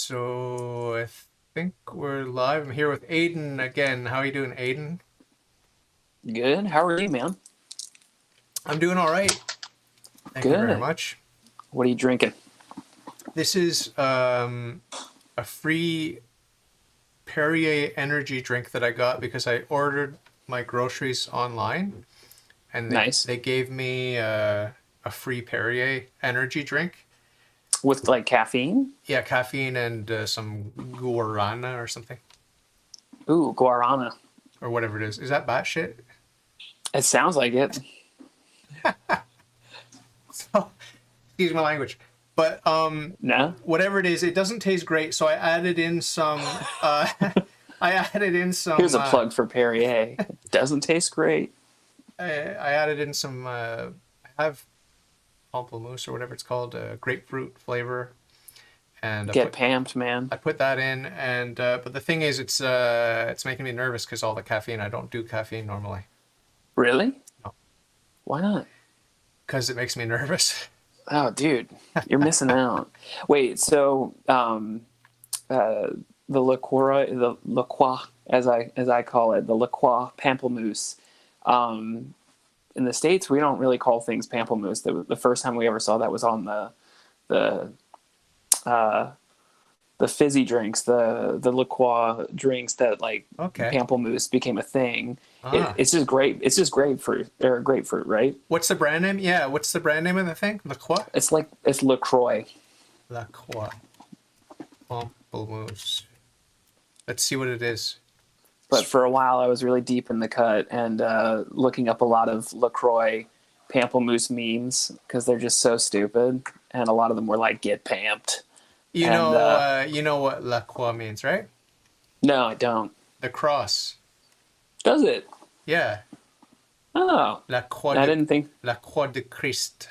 So I think we're live. I'm here with Aidan again. How are you doing, Aidan? Good. How are you, man? I'm doing all right. Thank you very Good. much. What are you drinking? This is a free Perrier energy drink that I got because I ordered my groceries online, and Nice. they gave me a free Perrier energy drink. With like caffeine? Yeah, caffeine and some guarana or something, Ooh, guarana. or whatever it is. Is that batshit? It sounds like it. Excuse my language. But No? whatever it is, it doesn't taste great. So I added in some. Here's a plug for Perrier. It doesn't taste great. I added in some. I have pamplemousse or whatever it's called, grapefruit flavor, and Get pamped, man. I put that in, and but the thing is, it's making me nervous because all the caffeine. I don't do caffeine normally. Really? No. Why not? Because it makes me nervous. Oh, dude, you're missing out. Wait, so the La Croix, as I call it, the La Croix pamplemousse. In the States, we don't really call things pamplemousse. The first time we ever saw that was on the fizzy drinks, the La Croix drinks that like pamplemousse became a thing. It's just grape. It's just grapefruit or grapefruit, right? What's the brand name? Yeah, what's the brand name of the thing? La Croix? It's LaCroix. La Croix. Pamplemousse. Let's see what it is. But for a while, I was really deep in the cut and looking up a lot of LaCroix pamplemousse memes because they're just so stupid, and a lot of them were like "get pamped." You know what La Croix means, right? No, I don't. The cross. Does it? Yeah. Oh, La Croix. I didn't think. La Croix de Christ.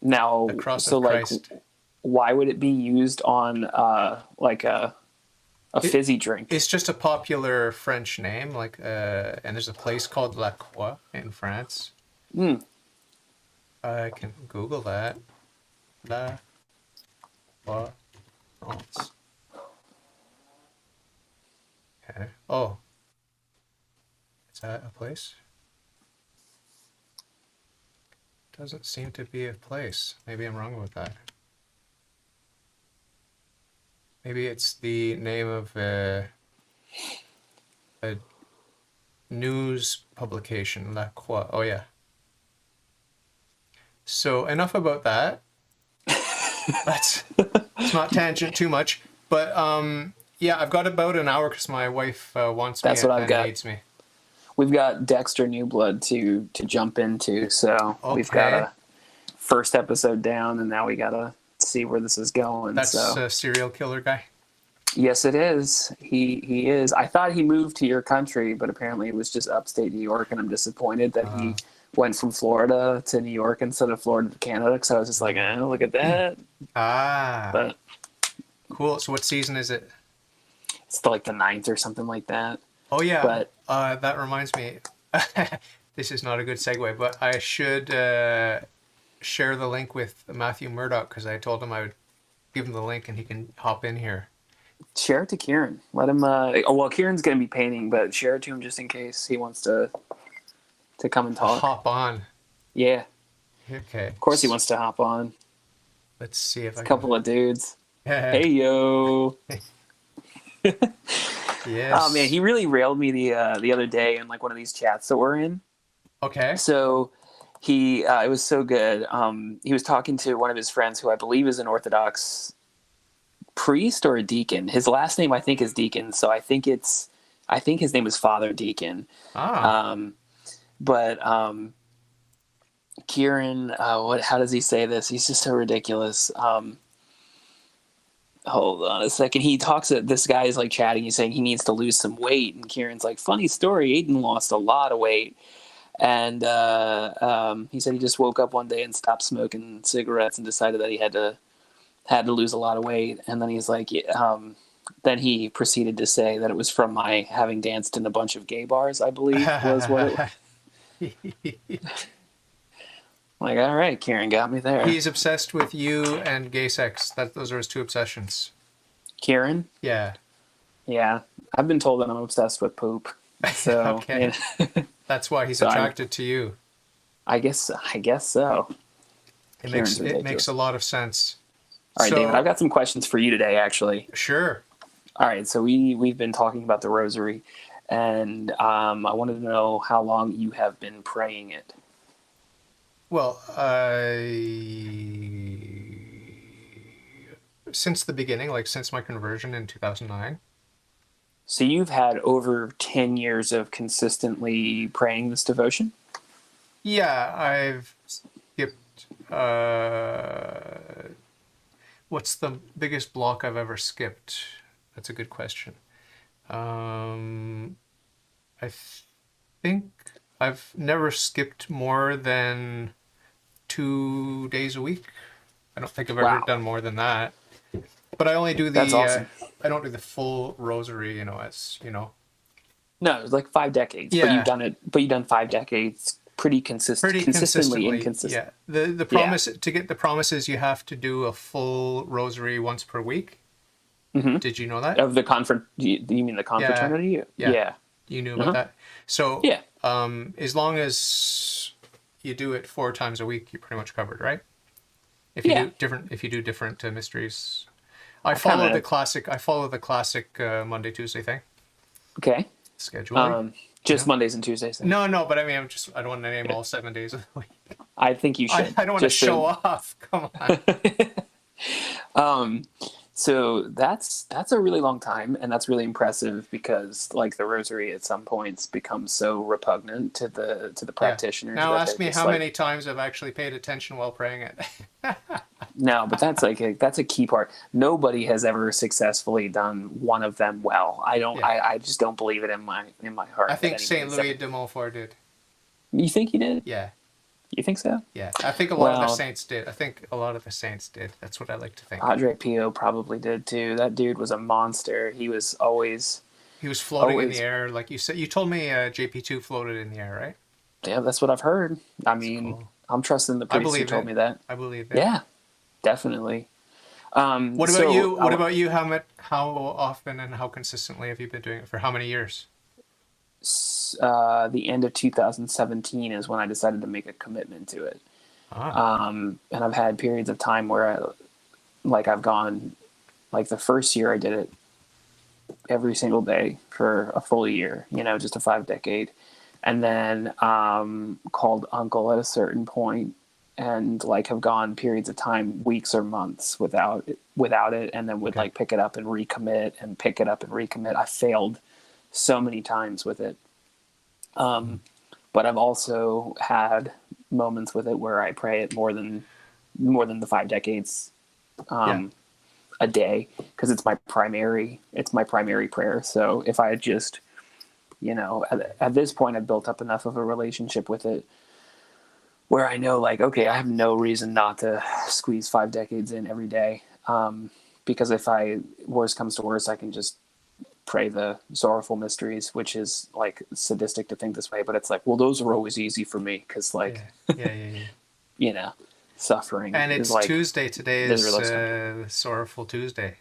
Now, the cross so of like, Christ. Why would it be used on like a fizzy drink? It's just a popular French name, like, and there's a place called La Croix in France. I can Google that. La Croix, France. Okay. Oh. Is that a place? Doesn't seem to be a place. Maybe I'm wrong about that. Maybe it's the name of a news publication, La Croix. Oh, yeah. So enough about that. Let's not tangent too much. But yeah, I've got about an hour because my wife wants me and needs me. We've got Dexter Newblood to jump into, so we've got a first episode down, and now we gotta see where this is going. That's a serial killer guy? Yes, it is. He is. I thought he moved to your country, but apparently it was just upstate New York, and I'm disappointed that he went from Florida to New York instead of Florida to Canada, because I was just like, look at that. But cool. So what season is it? It's like the 9th or something like that. Oh, yeah. But that reminds me. This is not a good segue, but I should share the link with Matthew Murdoch because I told him I would give him the link and he can hop in here. Share it to Kieran. Let him. Well, Kieran's going to be painting, but share it to him just in case he wants to come and talk. Hop on. Yeah. Okay. Of course he wants to hop on. Let's see if a couple of dudes. Hey yo. Yes. Oh man, he really railed me the other day in like one of these chats that we're in. Okay. So he it was so good. He was talking to one of his friends who I believe is an Orthodox priest or a deacon. His last name I think is Deacon, so I think his name is Father Deacon. But Kieran, how does he say this? He's just so ridiculous. Hold on a second. He talks that this guy is like chatting. He's saying he needs to lose some weight, and Kieran's like, "Funny story. Aidan lost a lot of weight." And he said he just woke up one day and stopped smoking cigarettes and decided that he had to lose a lot of weight. And then he's like, then he proceeded to say that it was from my having danced in a bunch of gay bars, I believe was what it Like, all right, Kieran got me there. He's obsessed with you and gay sex. Those are his two obsessions. Kieran? Yeah. Yeah. I've been told that I'm obsessed with poop. So, Okay. That's why he's so attracted to you. I guess so. It makes Kieran's it makes a ridiculous. lot of sense. All right, David, I've So, got some questions for you today, actually. sure. All right, so we've been talking about the Rosary, and I wanted to know how long you have been praying it. Well, since the beginning, like since my conversion in 2009. So you've had over 10 years of consistently praying this devotion? Yeah, I've skipped. What's the biggest block I've ever skipped? That's a good question. I think I've never skipped more than 2 days a week. I don't think I've ever Wow, done more than that. But I only do that's the. awesome. I don't do the full rosary. As you know. No, it's like 5 decades, but you've Yeah, done it. But you've done 5 decades pretty pretty consistently consistently. inconsistent. Yeah. The Yeah. promise to get the promises, you have to do a full rosary once per week. Mm-hmm. Did you know that? Of the you mean the Yeah. confraternity? Yeah. Yeah. You knew about Uh-huh. that. So, Yeah. as long as you do it 4 times a week, you're pretty much covered, right? Yeah. If you do different mysteries, I I kind follow the of classic. I follow the classic Monday Tuesday thing okay. scheduling. You Just know. Mondays and Tuesdays then. No, but I mean, I don't want to name Yeah. all 7 days of the week. I think you should. I don't want to Just show to off. Come on. um so that's a really long time, and that's really impressive because like the Rosary at some points becomes so repugnant to the Yeah. practitioners Now that they're ask me just how like, many times I've actually paid attention while praying it. no, but that's like that's a key part. Nobody has ever successfully done one of them well. Yeah. I just don't believe it in my heart I that think Saint anybody's Louis ever. de Montfort did. You think he did? Yeah. You think so? Yeah. I think a lot of the Well, saints did. I think a lot of the saints did. That's what I like to think. Padre Pio probably did too. That dude was a monster. He was He was floating in the always. air, like you said. You told me JP2 floated in the air, right? Yeah, that's what I've heard. I That's mean, cool. I'm trusting the I priest who believe told it. me that. I believe it. Yeah, definitely. What about So you? What about you? How often and how consistently have you been doing it? For how many years? the end of 2017 is when I decided to make a commitment to it. Ah, And I've had periods of time where I've gone, like the first year I did it every single day for a full year, just a 5 decade. And then called uncle at a certain point, and like have gone periods of time, weeks or months without it, and then would okay. like pick it up and recommit and pick it up and recommit. I failed so many times with it. But I've also had moments with it where I pray it more than the 5 decades Yeah. a day, because it's my primary prayer. So if I had just, at this point I've built up enough of a relationship with it where I know, like, okay, I have no reason not to squeeze 5 decades in every day. Because if worst comes to worst, I can just pray the sorrowful mysteries, which is like sadistic to think this way, but it's like, well, those are always easy for me because like, Yeah. suffering And is it's like Tuesday. Today is misery loves company. Sorrowful Tuesday.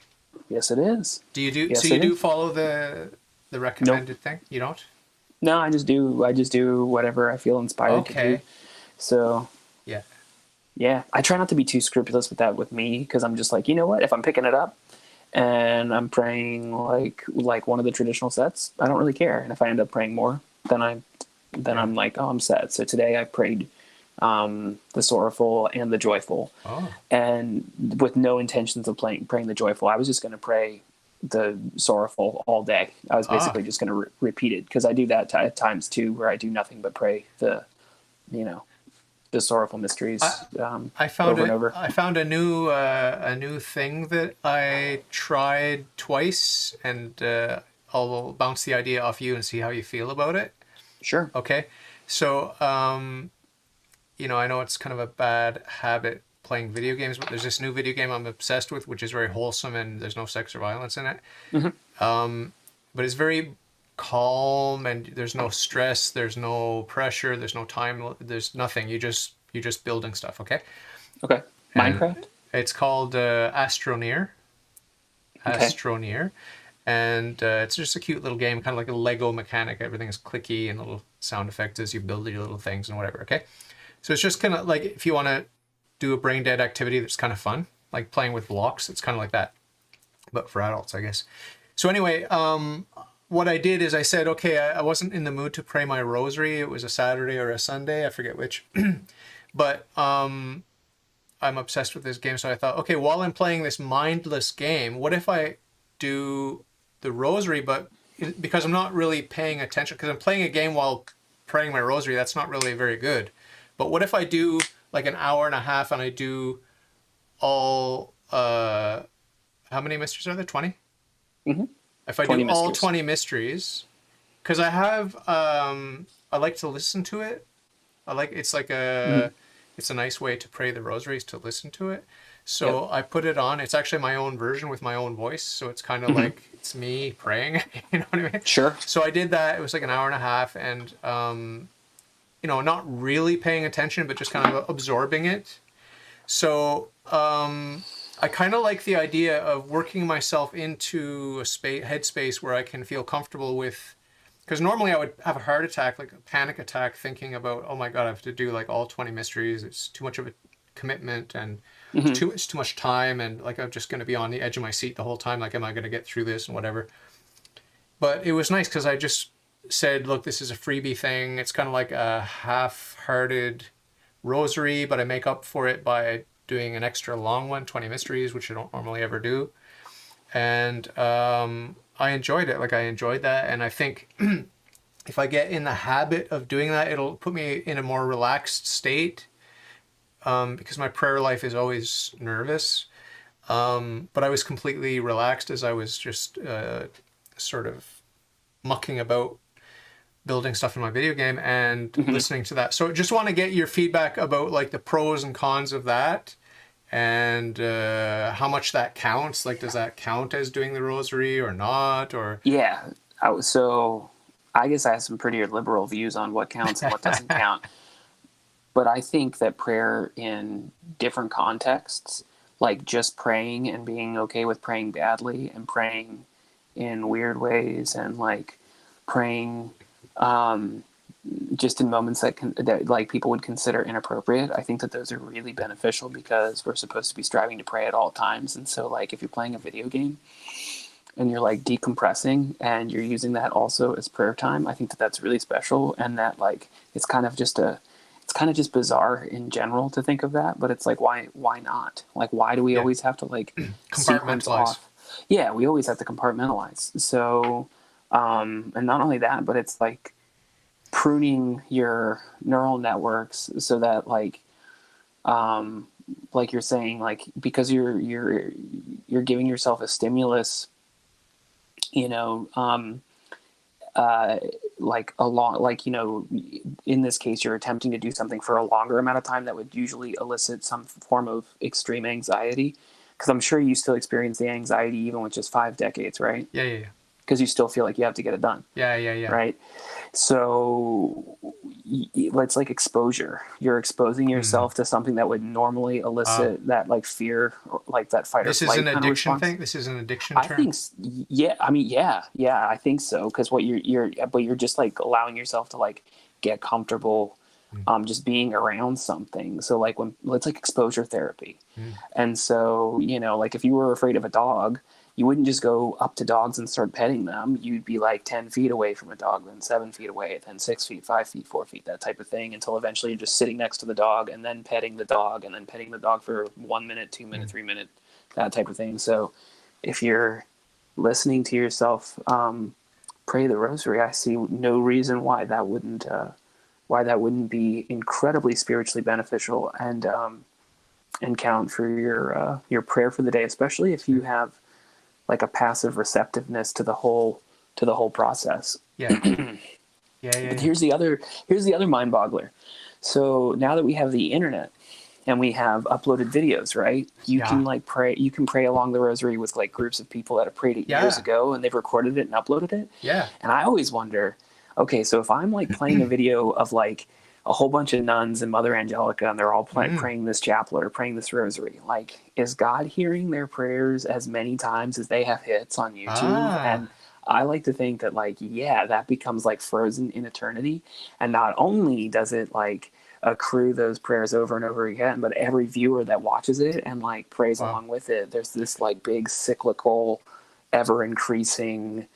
Yes, it is. Do you do? Yes, So you it do is. follow the Nope. recommended thing? You don't? No, I just do whatever I feel inspired to do. Okay. So Yeah. yeah, I try not to be too scrupulous with that with me, because I'm just like, you know what? If I'm picking it up and I'm praying like one of the traditional sets, I don't really care. And if I end up praying more, then I'm like, oh, I'm set. So today I prayed the sorrowful and the joyful, Oh. and with no intentions of praying the joyful. I was just going to pray the sorrowful all day. I was Ah. basically just going to repeat it, because I do that at times too, where I do nothing but pray the sorrowful mysteries I found over and it. over. I found a new thing that I tried twice, and I'll bounce the idea off you and see how you feel about it. Sure. Okay. So, I know it's kind of a bad habit playing video games, but there's this new video game I'm obsessed with, which is very wholesome and there's no sex or violence in it. But it's very calm and there's no stress, there's no pressure, there's no time, there's nothing. You're just building stuff. Okay. Okay. And Minecraft? it's called Astroneer. Okay. Pastronier. And it's just a cute little game, kind of like a Lego mechanic. Everything's clicky and little sound effects as you build your little things and whatever, okay? So it's just kind of like if you want to do a brain dead activity that's kind of fun, like playing with blocks, it's kind of like that, but for adults, I guess. So anyway, what I did is I said, okay, I wasn't in the mood to pray my rosary. It was a Saturday or a Sunday, I forget which. But I'm obsessed with this game, so I thought, okay, while I'm playing this mindless game, what if I do the rosary, but because I'm not really paying attention, because I'm playing a game while praying my rosary, that's not really very good. But what if I do like an hour and a half and I do all, how many mysteries are there? 20? Mm-hmm. If I 20 do all mysteries. 20 mysteries, because I have, I like to listen to it. It's like it's a nice way to pray the rosary is to listen to it. So Yep. I put it on. It's actually my own version with my own voice. So it's kind of like it's me praying. You know what I mean? Sure. So I did that. It was like an hour and a half, and not really paying attention, but just kind of absorbing it. So I kind of like the idea of working myself into a headspace where I can feel comfortable with. Because normally I would have a heart attack, like a panic attack, thinking about, oh my God, I have to do like all 20 mysteries. It's too much of a commitment, and it's too much time, and like I'm just going to be on the edge of my seat the whole time. Like, am I going to get through this and whatever? But it was nice because I just said, look, this is a freebie thing. It's kind of like a half-hearted rosary, but I make up for it by doing an extra long one, 20 mysteries, which I don't normally ever do. And I enjoyed it. Like, I enjoyed that. And I think if I get in the habit of doing that, it'll put me in a more relaxed state, because my prayer life is always nervous. But I was completely relaxed as I was just sort of mucking about building stuff in my video game and listening to that. So just want to get your feedback about like the pros and cons of that, and how much that counts. Like, does that count as doing the rosary or not? Or Yeah. So I guess I have some pretty liberal views on what counts and what doesn't count. But I think that prayer in different contexts, like just praying and being okay with praying badly and praying in weird ways, and like praying just in moments that like people would consider inappropriate, I think that those are really beneficial, because we're supposed to be striving to pray at all times. And so like if you're playing a video game and you're like decompressing and you're using that also as prayer time, I think that that's really special. And that like it's kind of just bizarre in general to think of that, but it's like why not? Like, why do we always have to like sequence compartmentalize. off? Yeah, we always have to compartmentalize. So and not only that, but it's like pruning your neural networks so that like you're saying, like, because you're giving yourself a stimulus, like a long, like, in this case, you're attempting to do something for a longer amount of time that would usually elicit some form of extreme anxiety. Because I'm sure you still experience the anxiety even with just 5 decades, right? Yeah. Because you still feel like you have to get it done. Yeah. Right. So it's like exposure. You're exposing yourself to something that would normally elicit that like fear, or like that fight or This is flight an kind of addiction response. thing. This is an addiction I term. think, yeah. I mean, yeah, I think so. Because what you're just like allowing yourself to like get comfortable, just being around something. So like it's like exposure therapy. And so, like if you were afraid of a dog, you wouldn't just go up to dogs and start petting them. You'd be like 10 feet away from a dog, then 7 feet away, then 6 feet, 5 feet, 4 feet, that type of thing, until eventually you're just sitting next to the dog and then petting the dog and then petting the dog for 1 minute, 2 minutes, 3 minutes, that type of thing. So if you're listening to yourself pray the rosary, I see no reason why that wouldn't be incredibly spiritually beneficial and count for your prayer for the day, especially if you have like a passive receptiveness to the whole process. Yeah. But here's the other mind boggler. So now that we have the internet and we have uploaded videos, right? You can like pray. You can pray along the rosary with like groups of people that have prayed it years ago, and they've recorded it and uploaded it. Yeah. And I always wonder, okay, so if I'm like playing a video of like, a whole bunch of nuns and Mother Angelica, and they're all praying this chaplet or praying this rosary. Like, is God hearing their prayers as many times as they have hits on YouTube? And I like to think that, like, yeah, that becomes like frozen in eternity. And not only does it like accrue those prayers over and over again, but every viewer that watches it and like prays along with it, there's this like big cyclical, ever increasing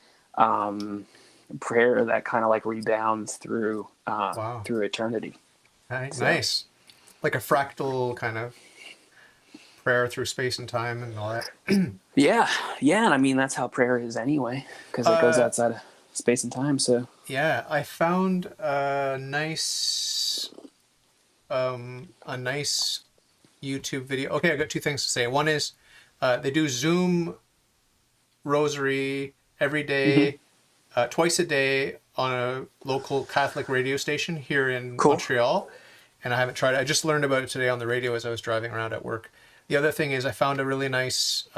prayer that kind of like rebounds through through eternity. Nice. Like a fractal kind of prayer through space and time and all that. Yeah, and I mean that's how prayer is anyway, because it goes outside of space and time. So yeah, I found a nice YouTube video. Okay, I got two things to say. One is they do Zoom rosary every day, twice a day on a local Catholic radio station here in Montreal. And I haven't tried it. I just learned about it today on the radio as I was driving around at work. The other thing is I found a really nice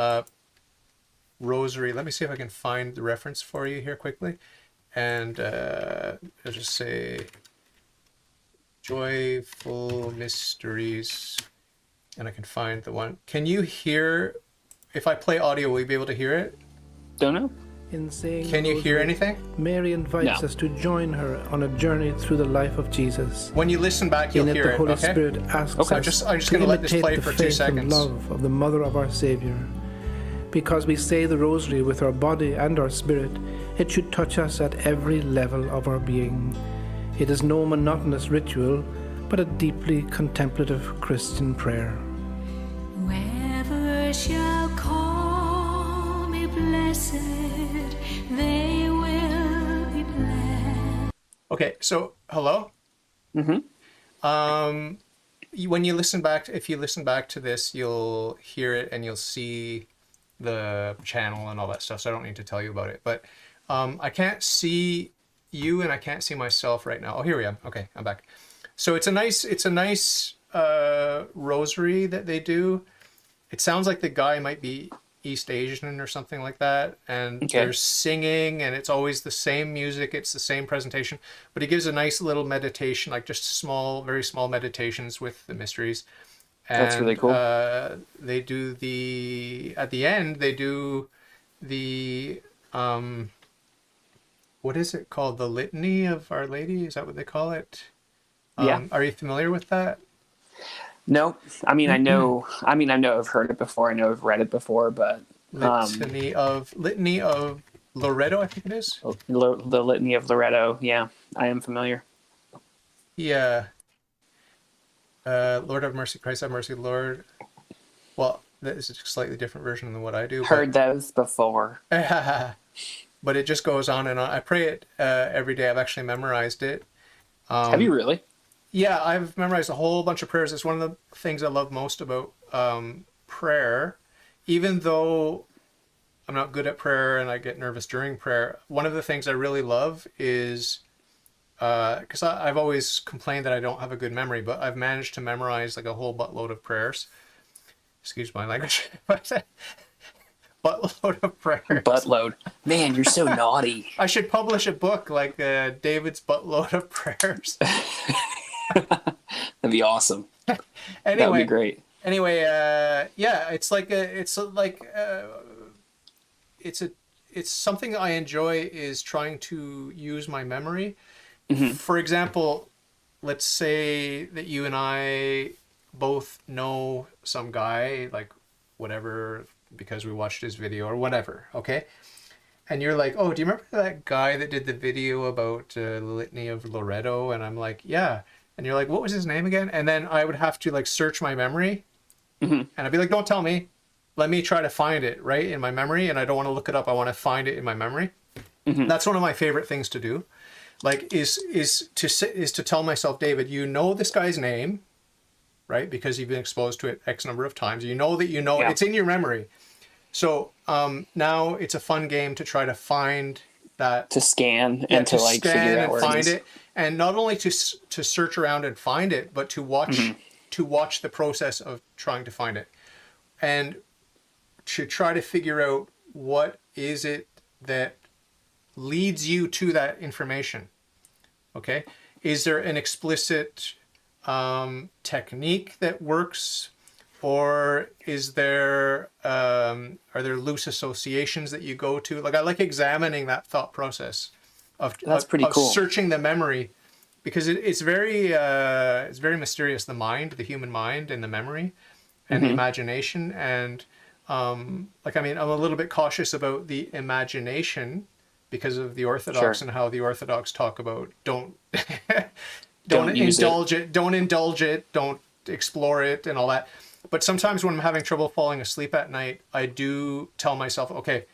rosary. Let me see if I can find the reference for you here quickly. And I'll just say Joyful Mysteries. And I can find the one. Can you hear, if I play audio, will you be able to hear it? don't know. In saying Can you hear anything? Mary invites us to join her on a journey through the life of Jesus. When you listen back, you'll In it, hear the it. Holy Okay. Spirit asks us I'm just to going to let this imitate play the for 2 faith and seconds. love of the Mother of our Savior. Because we say the Rosary with our body and our spirit, it should touch us at every level of our being. It is no monotonous ritual, but a deeply contemplative Christian prayer. Whoever shall call me blessed, they will be blessed. Okay, so hello. When you listen back, if you listen back to this, you'll hear it and you'll see the channel and all that stuff. So I don't need to tell you about it. But I can't see you and I can't see myself right now. Oh, here we are. Okay, I'm back. So it's a nice rosary that they do. It sounds like the guy might be East Asian or something like that, and there's singing, and it's always the same music, it's the same presentation, but he gives a nice little meditation, like just small, very small meditations with the mysteries. And That's really cool. They do at the end they do the what is it called, the Litany of Our Lady, is that what they call it? Are you familiar with that? No, I mean I know I've heard it before. I know I've read it before, but Litany of Loretto, I think it is. The Litany of Loretto. Yeah, I am familiar. Yeah. Lord have mercy, Christ have mercy, Lord. Well, that is a slightly different version than what I do. Heard those before. But it just goes on and on. I pray it every day. I've actually memorized it. Have you really? Yeah, I've memorized a whole bunch of prayers. It's one of the things I love most about prayer. Even though I'm not good at prayer and I get nervous during prayer, one of the things I really love is, because I've always complained that I don't have a good memory, but I've managed to memorize like a whole buttload of prayers. Excuse my language. But buttload of prayers. Buttload. Man, you're so naughty. I should publish a book like David's buttload of prayers. That'd be awesome. Anyway, that would be great. Anyway, yeah, it's something I enjoy, is trying to use my memory. For example, let's say that you and I both know some guy, like whatever, because we watched his video or whatever, okay? And you're like, oh, do you remember that guy that did the video about the Litany of Loretto? And I'm like, yeah. And you're like, what was his name again? And then I would have to like search my memory. And I'd be like, don't tell me. Let me try to find it, right, in my memory. And I don't want to look it up. I want to find it in my memory. That's one of my favorite things to do. Like, is to tell myself, David, you know this guy's name, right? Because you've been exposed to it X number of times. You know that you know it's in your memory. So now it's a fun game to try to find that, to scan and to like figure out where find it, and not only to search around and find it, but to watch the process of trying to find it, and to try to figure out what is it that leads you to that information. Okay, is there an explicit technique that works, or is there are there loose associations that you go to? Like, I like examining that thought process of pretty cool. searching the memory, because it's very mysterious, the mind, the human mind, and the memory and the imagination. And like, I mean, I'm a little bit cautious about the imagination because of the Orthodox and how the Orthodox talk about don't indulge it, don't explore it and all that. But sometimes when I'm having trouble falling asleep at night, I do tell myself, okay,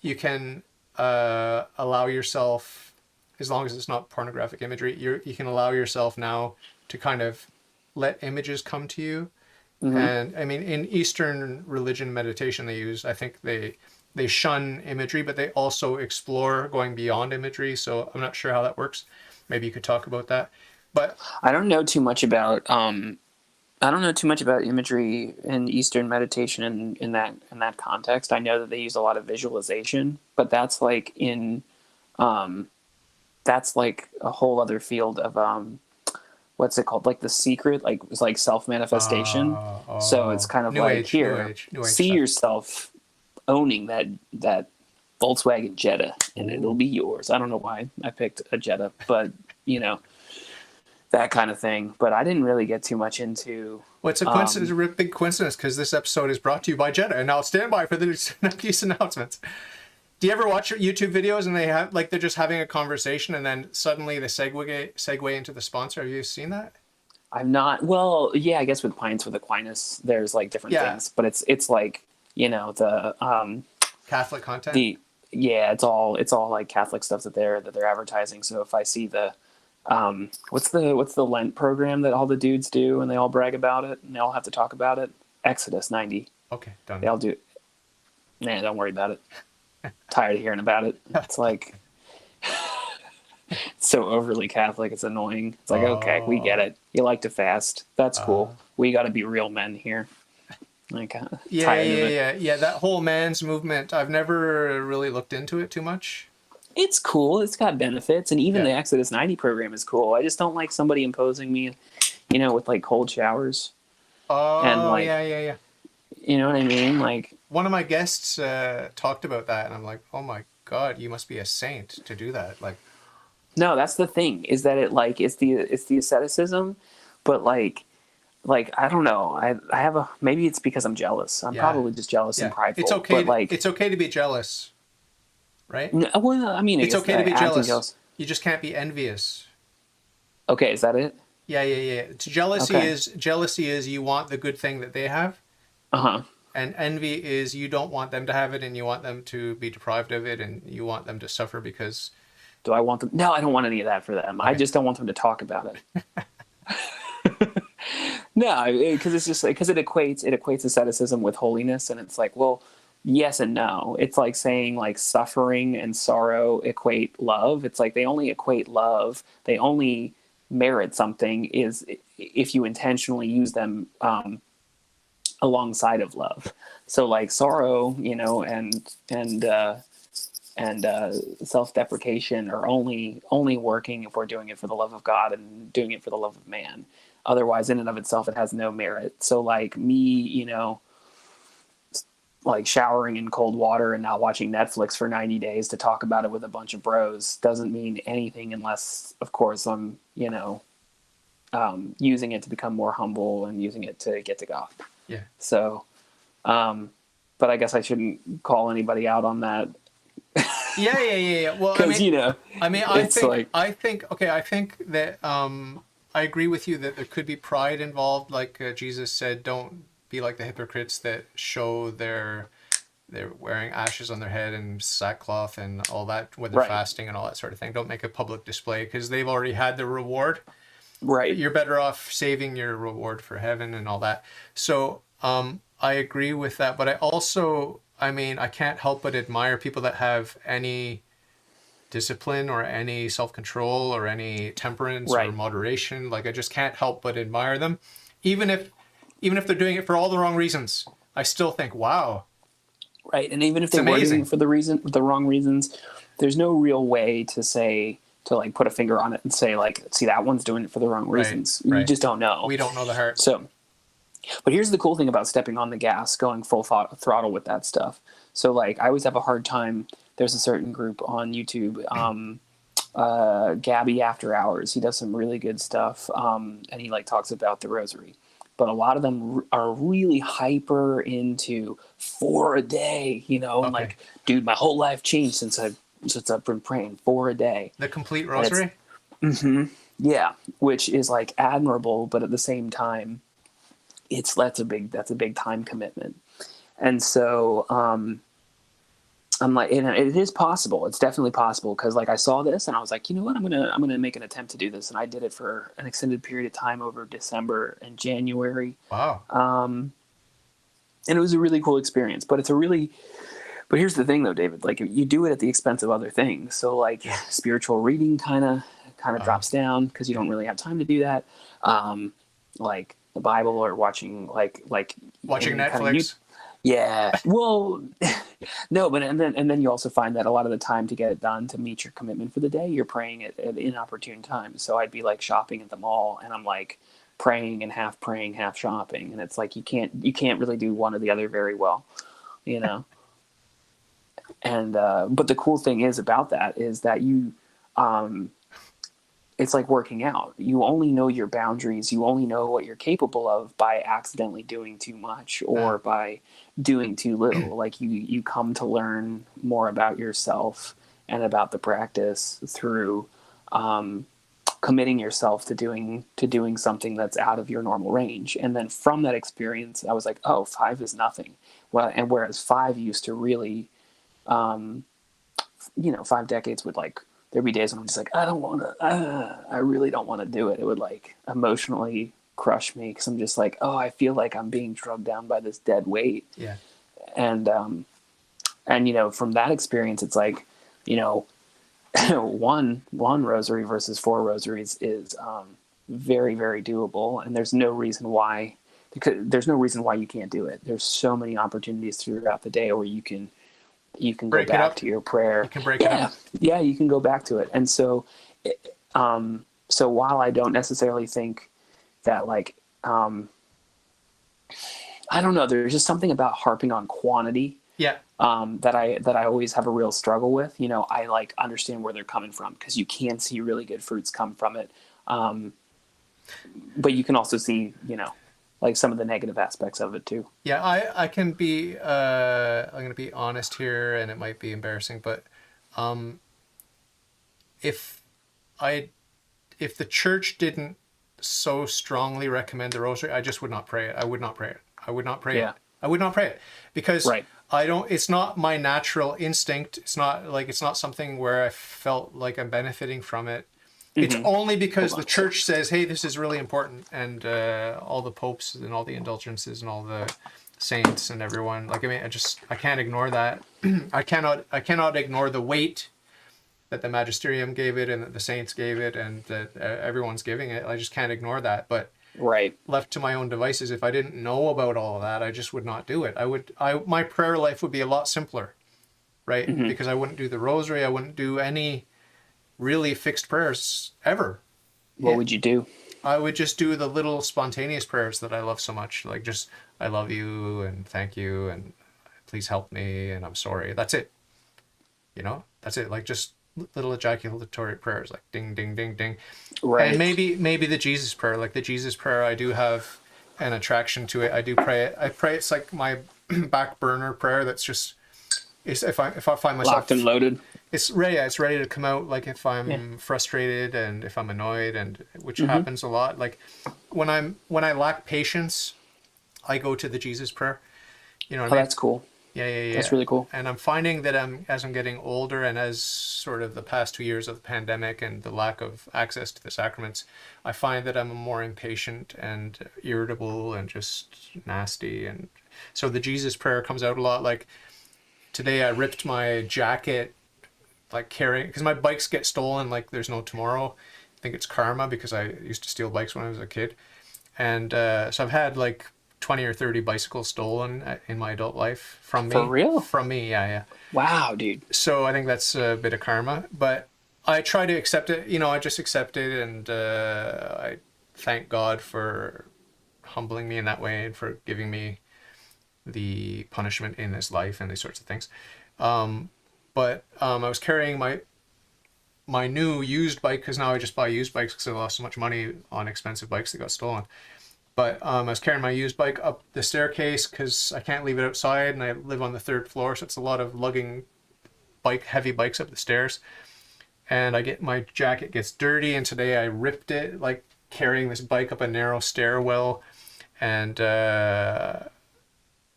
you can allow yourself, as long as it's not pornographic imagery, you can allow yourself now to kind of let images come to you. And I mean, in Eastern religion meditation I think they shun imagery, but they also explore going beyond imagery. So I'm not sure how that works. Maybe you could talk about that. But I don't know too much about imagery in Eastern meditation in that context. I know that they use a lot of visualization, but that's like that's like a whole other field of what's it called? Like The Secret, like it's like self-manifestation. So it's kind of New like age see stuff. Yourself owning that Volkswagen Jetta, and it'll be yours. I don't know why I picked a Jetta, but you know, that kind of thing. But I didn't really get too much into. Well, it's a coincidence, a real big coincidence, because this episode is brought to you by Jetta, and now stand by for the next announcements. Do you ever watch YouTube videos and they have like they're just having a conversation and then suddenly they segue into the sponsor? Have you seen that? I've not. Well, yeah, I guess with Pints with Aquinas, there's like different things, but it's like, you know, the Catholic content. It's all like Catholic stuff that they're advertising. So if I see the what's the Lent program that all the dudes do and they all brag about it and they all have to talk about it? Exodus 90. Okay, done. They all do. Nah, don't worry about it. Tired of hearing about it. It's like it's so overly Catholic. It's annoying. It's like, okay, we get it. You like to fast. That's cool. We got to be real men here. Like, tired of it. Yeah. That whole man's movement, I've never really looked into it too much. It's cool. It's got benefits, and even the Exodus 90 program is cool. I just don't like somebody imposing me, you know, with like cold showers. And like, yeah. You know what I mean? Like, one of my guests talked about that, and I'm like, oh my God, you must be a saint to do that. Like, no, that's the thing, is that it's the asceticism, but like I don't know. I have maybe it's because I'm jealous. I'm probably just jealous and prideful. It's okay. But like, it's okay to be jealous, right? No, well, I mean, it's okay to be jealous. You just can't be envious. Okay, is that it? Yeah. Jealousy is you want the good thing that they have. And envy is you don't want them to have it and you want them to be deprived of it and you want them to suffer because... Do I want them? No, I don't want any of that for them. Okay. I just don't want them to talk about it. No, because it's just like, because it equates asceticism with holiness, and it's like, well, yes and no. It's like saying like suffering and sorrow equate love. It's like they only equate love. They only merit something is if you intentionally use them alongside of love. So like sorrow, you know, and self-deprecation are only working if we're doing it for the love of God and doing it for the love of man. Otherwise, in and of itself, it has no merit. So like me, you know, like showering in cold water and not watching Netflix for 90 days to talk about it with a bunch of bros doesn't mean anything unless, of course, I'm, you know, using it to become more humble and using it to get to God. Yeah. So, but I guess I shouldn't call anybody out on that. Yeah. Well, because you know, I think that I agree with you that there could be pride involved. Like Jesus said, don't be like the hypocrites that show they're wearing ashes on their head and sackcloth and all that when they're fasting and all that sort of thing. Don't make a public display because they've already had the reward. Right. You're better off saving your reward for heaven and all that. So I agree with that. But I also, I can't help but admire people that have any discipline or any self-control or any temperance or moderation. Like I just can't help but admire them. Even if they're doing it for all the wrong reasons, I still think, wow. Right. And even if they were doing it for the wrong reasons, there's no real way to say to like put a finger on it and say like, see, that one's doing it for the wrong reasons. You just don't know. We don't know the heart. So, but here's the cool thing about stepping on the gas, going full throttle with that stuff. So like, I always have a hard time. There's a certain group on YouTube, Gabby After Hours. He does some really good stuff. And he like talks about the Rosary, but a lot of them are really hyper into 4 a day, you know, and like, dude, my whole life changed since I've been praying 4 a day. The complete Rosary? Yeah. Which is like admirable, but at the same time, that's a big time commitment. And so, I'm like, and it is possible. It's definitely possible. Cause like I saw this and I was like, you know what, I'm going to make an attempt to do this. And I did it for an extended period of time over December and January. Wow. And it was a really cool experience, but here's the thing though, David, like you do it at the expense of other things. So like spiritual reading kind of drops down cause you don't really have time to do that. Like the Bible or watching watching Netflix. Yeah. Well, no, but and then you also find that a lot of the time to get it done, to meet your commitment for the day, you're praying at inopportune times. So I'd be like shopping at the mall and I'm like praying, half shopping. And it's like, you can't really do one or the other very well, you know? And, but the cool thing is about that is that you, it's like working out. You only know your boundaries. You only know what you're capable of by accidentally doing too much or by doing too little. Like you come to learn more about yourself and about the practice through committing yourself to doing something that's out of your normal range. And then from that experience, I was like, oh, 5 is nothing. Well, and whereas 5 used to really, 5 decades would like, there'd be days when I'm just like, I really don't want to do it. It would like emotionally crush me because I'm just like, oh, I feel like I'm being drugged down by this dead weight. Yeah. And from that experience, it's like, one rosary versus 4 rosaries is very, very doable. And there's no reason why you can't do it. There's so many opportunities throughout the day where you can go back to your prayer. You can break it up. Yeah, you can go back to it. And so, so while I don't necessarily think that like, I don't know, there's just something about harping on quantity. Yeah. That I always have a real struggle with. I like understand where they're coming from because you can see really good fruits come from it. But you can also see, like some of the negative aspects of it too. Yeah, I can be, I'm going to be honest here and it might be embarrassing, but if the church didn't so strongly recommend the Rosary, I just would not pray it. I would not pray it. I would not pray it because it's not my natural instinct. It's not something where I felt like I'm benefiting from it. It's only because the church says, hey, this is really important. And all the popes and all the indulgences and all the saints and everyone, I can't ignore that. I cannot ignore the weight that the magisterium gave it and that the saints gave it and that everyone's giving it. I just can't ignore that. But left to my own devices, if I didn't know about all of that, I just would not do it. My prayer life would be a lot simpler, right? Because I wouldn't do the Rosary. I wouldn't do any really fixed prayers ever. What would you do? I would just do the little spontaneous prayers that I love so much, like just I love you and thank you and please help me and I'm sorry. That's it. That's it. Like just little ejaculatory prayers, like ding ding ding ding. Right. And maybe the Jesus prayer, like the Jesus prayer, I do have an attraction to it. I do pray it. I pray it's like my back burner prayer. That's just if I find myself locked and loaded. It's ready to come out, like if I'm frustrated and if I'm annoyed, and which happens a lot. Like when I lack patience, I go to the Jesus prayer. You know what I mean? That's cool. Yeah. That's really cool. And I'm finding that as I'm getting older and as sort of the past 2 years of the pandemic and the lack of access to the sacraments, I find that I'm more impatient and irritable and just nasty. And so the Jesus prayer comes out a lot. Like today I ripped my jacket, like carrying, because my bikes get stolen like there's no tomorrow. I think it's karma because I used to steal bikes when I was a kid. And so I've had like 20 or 30 bicycles stolen in my adult life from me. For real? From me, yeah. Wow, dude. So I think that's a bit of karma. But I try to accept it. I just accept it, and I thank God for humbling me in that way and for giving me the punishment in His life and these sorts of things. But I was carrying my new used bike, because now I just buy used bikes because I lost so much money on expensive bikes that got stolen. But I was carrying my used bike up the staircase because I can't leave it outside, and I live on the 3rd floor, so it's a lot of lugging heavy bikes up the stairs. And my jacket gets dirty, and today I ripped it, like carrying this bike up a narrow stairwell, and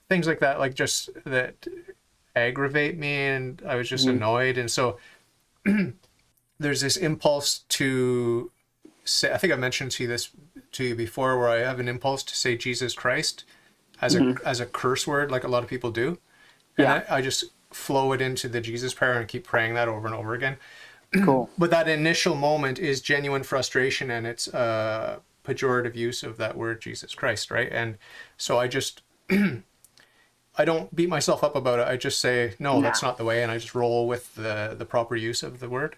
things like that, like just that aggravate me, and I was just annoyed. And so there's this impulse to say, I think I mentioned to you before, where I have an impulse to say Jesus Christ as a curse word, like a lot of people do. And I just flow it into the Jesus prayer and keep praying that over and over again. Cool. But that initial moment is genuine frustration, and it's a pejorative use of that word Jesus Christ, right? And so I just I don't beat myself up about it. I just say, no, that's not the way, and I just roll with the proper use of the word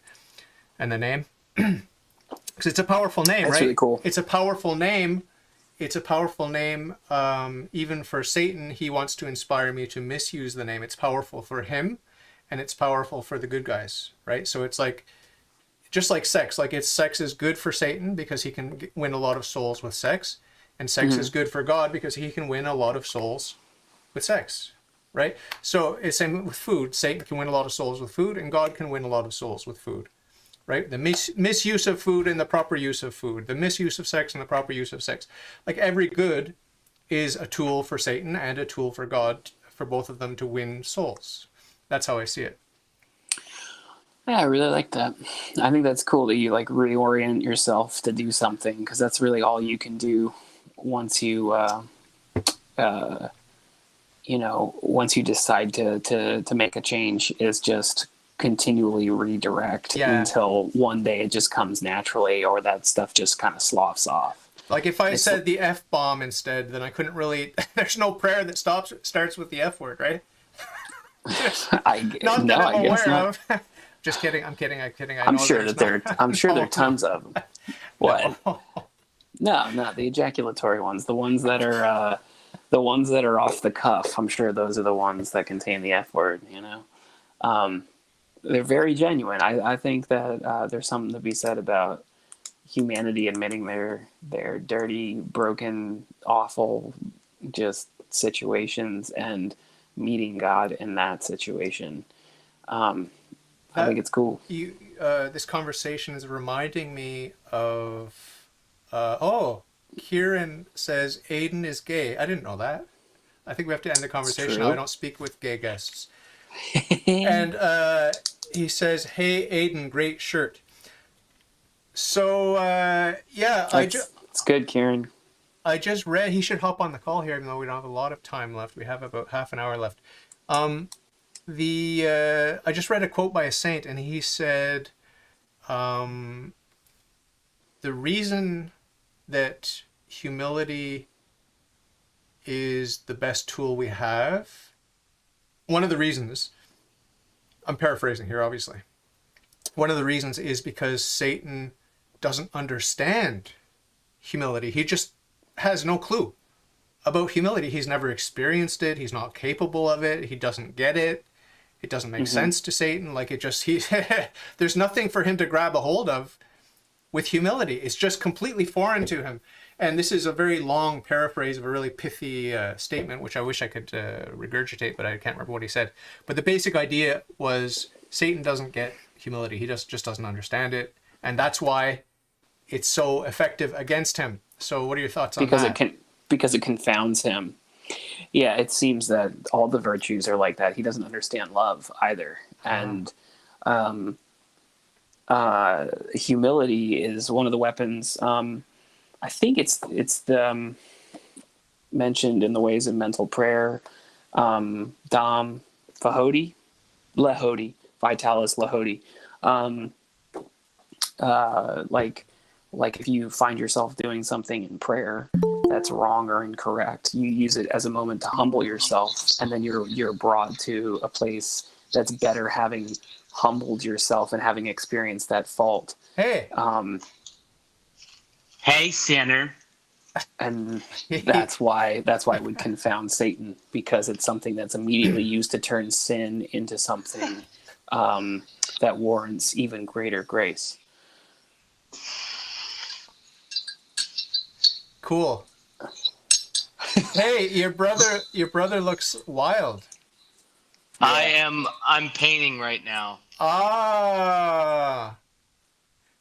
and the name. Because it's a powerful name, That's right? really cool. It's a powerful name. It's a powerful name. Even for Satan, he wants to inspire me to misuse the name. It's powerful for him, and it's powerful for the good guys, right? So it's like, just like sex. Like, sex is good for Satan because he can win a lot of souls with sex, and sex is good for God because he can win a lot of souls with sex, right? So it's same with food. Satan can win a lot of souls with food, and God can win a lot of souls with food. Right? The misuse of food and the proper use of food. The misuse of sex and the proper use of sex. Like, every good is a tool for Satan and a tool for God, for both of them to win souls. That's how I see it. Yeah, I really like that. I think that's cool that you like reorient yourself to do something, because that's really all you can do once you, once you decide to make a change, is just continually redirect until one day it just comes naturally, or that stuff just kind of sloughs off. Like, if I said the F-bomb instead, then I couldn't really, there's no prayer that starts with the F word, right? I'm aware of. Just kidding. I'm kidding. I'm sure there are tons of them. What? No, the ejaculatory ones, the ones that are off the cuff. I'm sure those are the ones that contain the F word. They're very genuine. I think that there's something to be said about humanity admitting their dirty, broken, awful, just situations, and meeting God in that situation. I think it's cool. This conversation is reminding me of... Kieran says Aidan is gay. I didn't know that. I think we have to end the conversation now. I don't speak with gay guests. And he says, "Hey Aidan, great shirt." So it's good, Kieran. I just read, he should hop on the call here, even though we don't have a lot of time left. We have about half an hour left. I just read a quote by a saint, and he said, the reason that humility is the best tool we have, one of the reasons, I'm paraphrasing here, obviously. One of the reasons is because Satan doesn't understand humility. He just has no clue about humility. He's never experienced it. He's not capable of it. He doesn't get it. It doesn't make sense to Satan. Like, there's nothing for him to grab a hold of with humility. It's just completely foreign to him. And this is a very long paraphrase of a really pithy statement, which I wish I could regurgitate, but I can't remember what he said. But the basic idea was Satan doesn't get humility. He just doesn't understand it. And that's why it's so effective against him. So what are your thoughts on that? Because it confounds him. Yeah, it seems that all the virtues are like that. He doesn't understand love either. And humility is one of the weapons. I think it's the mentioned in the ways of mental prayer. Dom Fahodi, Lehodi, Vitalis Lehodi. Like if you find yourself doing something in prayer that's wrong or incorrect, you use it as a moment to humble yourself, and then you're brought to a place that's better having humbled yourself and having experienced that fault. Hey. Hey, sinner. And that's why it would confound Satan, because it's something that's immediately used to turn sin into something that warrants even greater grace. Cool. Hey, your brother looks wild. I'm painting right now. Ah,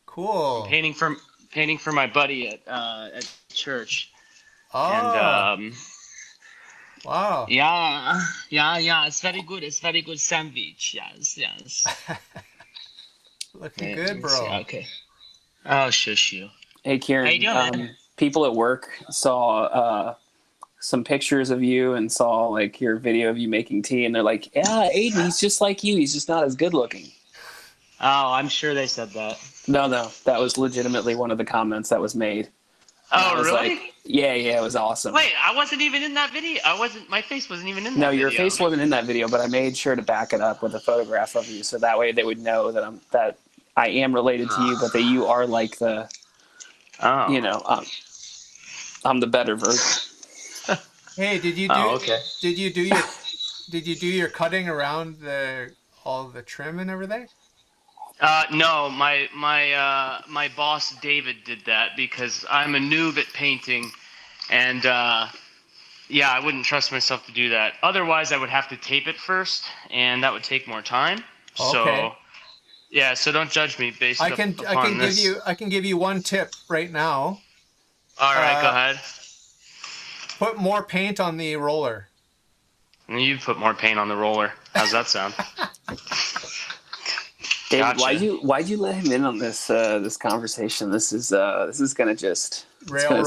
cool. Painting for my buddy at church. Oh, And wow. yeah, it's very good. It's very good sandwich. Yes. Looking good, bro. Okay. Oh, shush you. Hey, Kieran. How you doing? People at work saw some pictures of you and saw like your video of you making tea, and they're like, "Yeah, Aidan, he's just like you. He's just not as good looking." Oh, I'm sure they said that. No, that was legitimately one of the comments that was made. Oh, really? Like, yeah, it was awesome. Wait, I wasn't even in that video. My face wasn't even in that No, video. your face wasn't in that video, but I made sure to back it up with a photograph of you, so that way they would know that I am related to you, but that you are like the, I'm the better version. Hey, did you do your cutting around all the trim and everything? No, my boss David did that because I'm a noob at painting, and I wouldn't trust myself to do that. Otherwise, I would have to tape it first, and that would take more time. Okay. So don't judge me based I upon this. I can give you one tip right now. All right, go ahead. Put more paint on the roller. You put more paint on the roller. How's that sound? David, Gotcha. why'd you let him in on this this conversation? This is gonna just Railroad.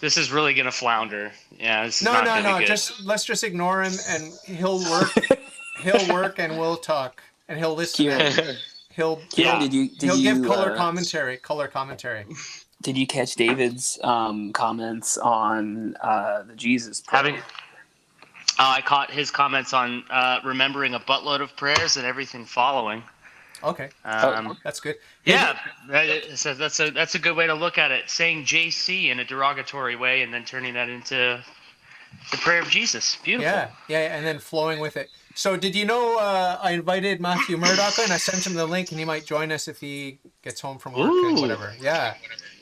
This is really gonna flounder. Yeah. No. Let's just ignore him, and he'll work. He'll work, and we'll talk, and he'll listen. Kieran, He'll give color commentary. Did you catch David's comments on the Jesus prayer? I caught his comments on remembering a buttload of prayers and everything following. Okay, that's good. Yeah, that's a good way to look at it. Saying JC in a derogatory way and then turning that into the prayer of Jesus. Beautiful. Yeah, and then flowing with it. So did you know I invited Matthew Murdoch and I sent him the link, and he might join us if he gets home from work and whatever. Yeah.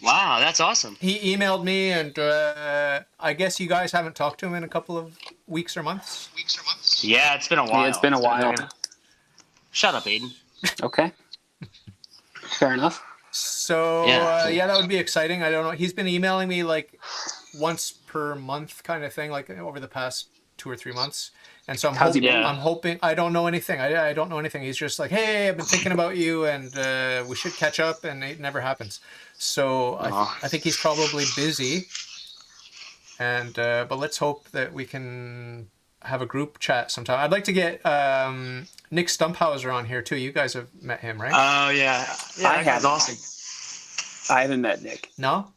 Wow, that's awesome. He emailed me, and I guess you guys haven't talked to him in a couple of weeks or months. Yeah, it's been a while. Yeah, it's been a while. Shut up, Aidan. Okay. Fair enough. So that would be exciting. I don't know. He's been emailing me like once per month kind of thing, like over the past 2 or 3 months. And so I'm hoping. I don't know anything. I don't know anything. He's just like, hey, I've been thinking about you, and we should catch up, and it never happens. So I think he's probably busy. And but let's hope that we can have a group chat sometime. I'd like to get Nick Stumphauser on here too. You guys have met him, right? Oh yeah. I have. Awesome. I haven't met Nick. No?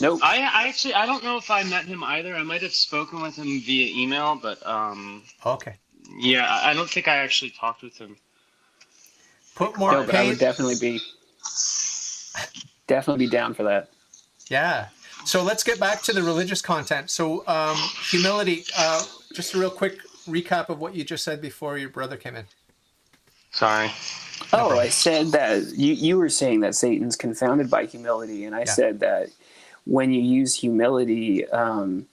Nope. I don't know if I met him either. I might have spoken with him via email, but Okay. Yeah, I don't think I actually talked with him. Put more but I would definitely be down for that. Yeah. So let's get back to the religious content. So humility, just a real quick recap of what you just said before your brother came in. Sorry. Oh, I said that you were saying that Satan's confounded by humility, and I said that when you use humility in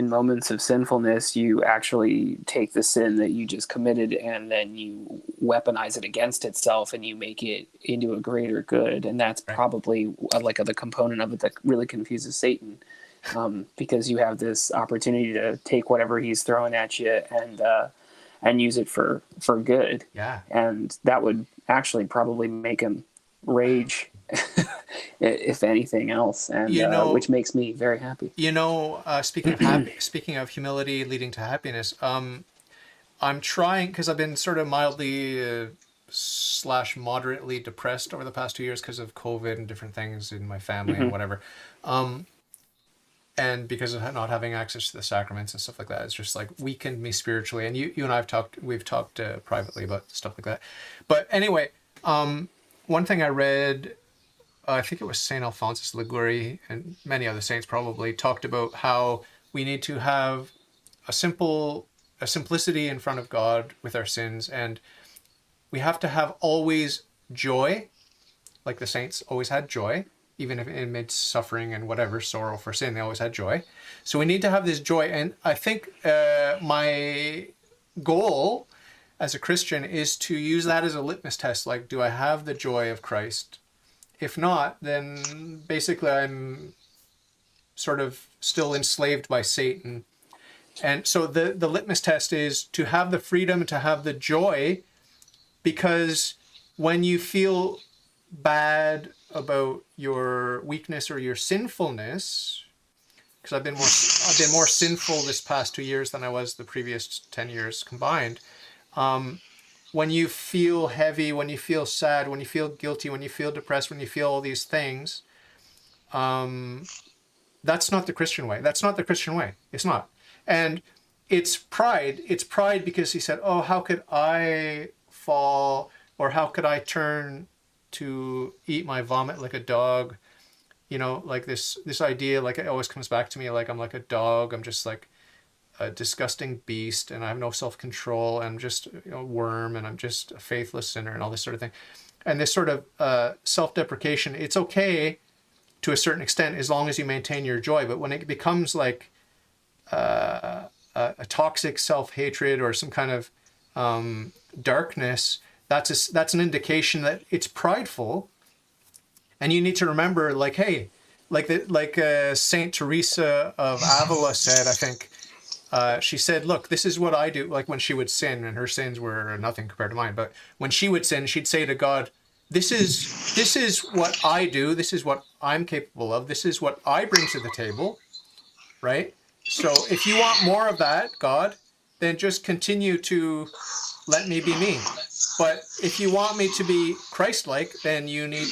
moments of sinfulness, you actually take the sin that you just committed and then you weaponize it against itself and you make it into a greater good. And that's probably like the component of it that really confuses Satan, because you have this opportunity to take whatever he's throwing at you and use it for good. Yeah. And that would actually probably make him rage if anything else, and which makes me very happy. Speaking of humility leading to happiness, I'm trying, because I've been sort of mildly / moderately depressed over the past 2 years because of COVID and different things in my family and whatever. and because of not having access to the sacraments and stuff like that, it's just like weakened me spiritually. And you and we've talked privately about stuff like that. But anyway, one thing I read, I think it was Saint Alphonsus Liguori and many other saints probably talked about how we need to have a simplicity in front of God with our sins, and we have to have always joy, like the saints always had joy, even if amidst suffering and whatever, sorrow for sin, they always had joy. So we need to have this joy. And I think my goal as a Christian is to use that as a litmus test. Like, do I have the joy of Christ? If not, then basically I'm sort of still enslaved by Satan. And so the litmus test is to have the freedom, to have the joy, because when you feel bad about your weakness or your sinfulness, because I've been more sinful this past 2 years than I was the previous 10 years combined. When you feel heavy, when you feel sad, when you feel guilty, when you feel depressed, when you feel all these things, that's not the Christian way. That's not the Christian way. It's not. And it's pride. It's pride because he said, oh, how could I fall, or how could I turn to eat my vomit like a dog? You know, like this idea, like it always comes back to me, like I'm like a dog. I'm just like a disgusting beast, and I have no self-control, and I'm just a worm, and I'm just a faithless sinner, and all this sort of thing. And this sort of self-deprecation, it's okay to a certain extent as long as you maintain your joy. But when it becomes like a toxic self-hatred or some kind of darkness, that's an indication that it's prideful. And you need to remember, like, hey, like Saint Teresa of Avila said, I think, she said, look, this is what I do. Like when she would sin, and her sins were nothing compared to mine, but when she would sin, she'd say to God, this is what I do. This is what I'm capable of. This is what I bring to the table, right? So if you want more of that, God, then just continue to let me be me. But if you want me to be Christ-like, then you need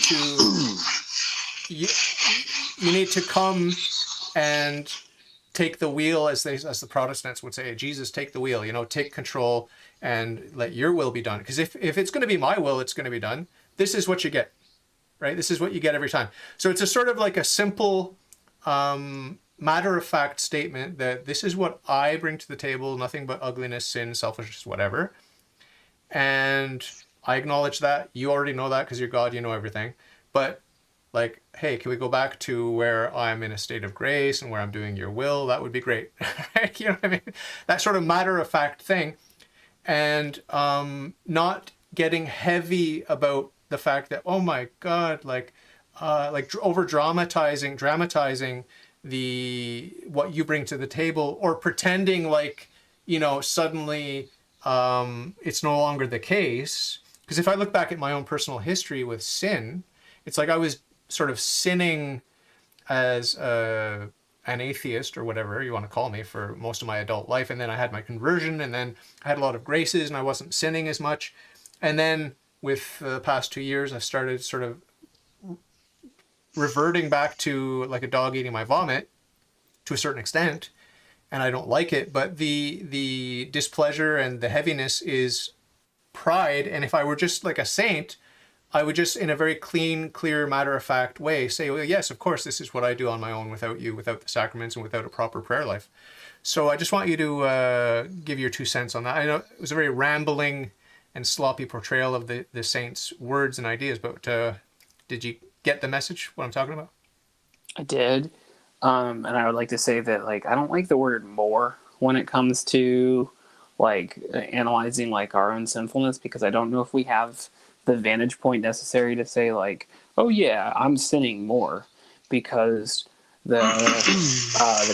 to come and take the wheel, as the Protestants would say. Jesus, take the wheel. You know, take control and let your will be done. Because if it's going to be my will, it's going to be done. This is what you get, right? This is what you get every time. So it's a sort of like a simple, matter-of-fact statement that this is what I bring to the table, nothing but ugliness, sin, selfishness, whatever. And I acknowledge that. You already know that because you're God, you know everything. But like, hey, can we go back to where I'm in a state of grace and where I'm doing your will? That would be great. You know what I mean? That sort of matter-of-fact thing. And not getting heavy about the fact that, oh my God, like over-dramatizing what you bring to the table, or pretending like, you know, suddenly it's no longer the case. Because if I look back at my own personal history with sin, it's like I was sort of sinning as an atheist, or whatever you want to call me, for most of my adult life. And then I had my conversion, and then I had a lot of graces, and I wasn't sinning as much. And then with the past 2 years, I started sort of reverting back to like a dog eating my vomit to a certain extent. And I don't like it, but the displeasure and the heaviness is pride. And if I were just like a saint, I would just, in a very clean, clear, matter-of-fact way, say, well, yes, of course, this is what I do on my own without you, without the sacraments, and without a proper prayer life. So I just want you to give your 2 cents on that. I know it was a very rambling and sloppy portrayal of the saint's words and ideas, but did you get the message, what I'm talking about? I did. And I would like to say that, like, I don't like the word more when it comes to, like, analyzing, like, our own sinfulness, because I don't know if we have the vantage point necessary to say, like, oh yeah, I'm sinning more, because the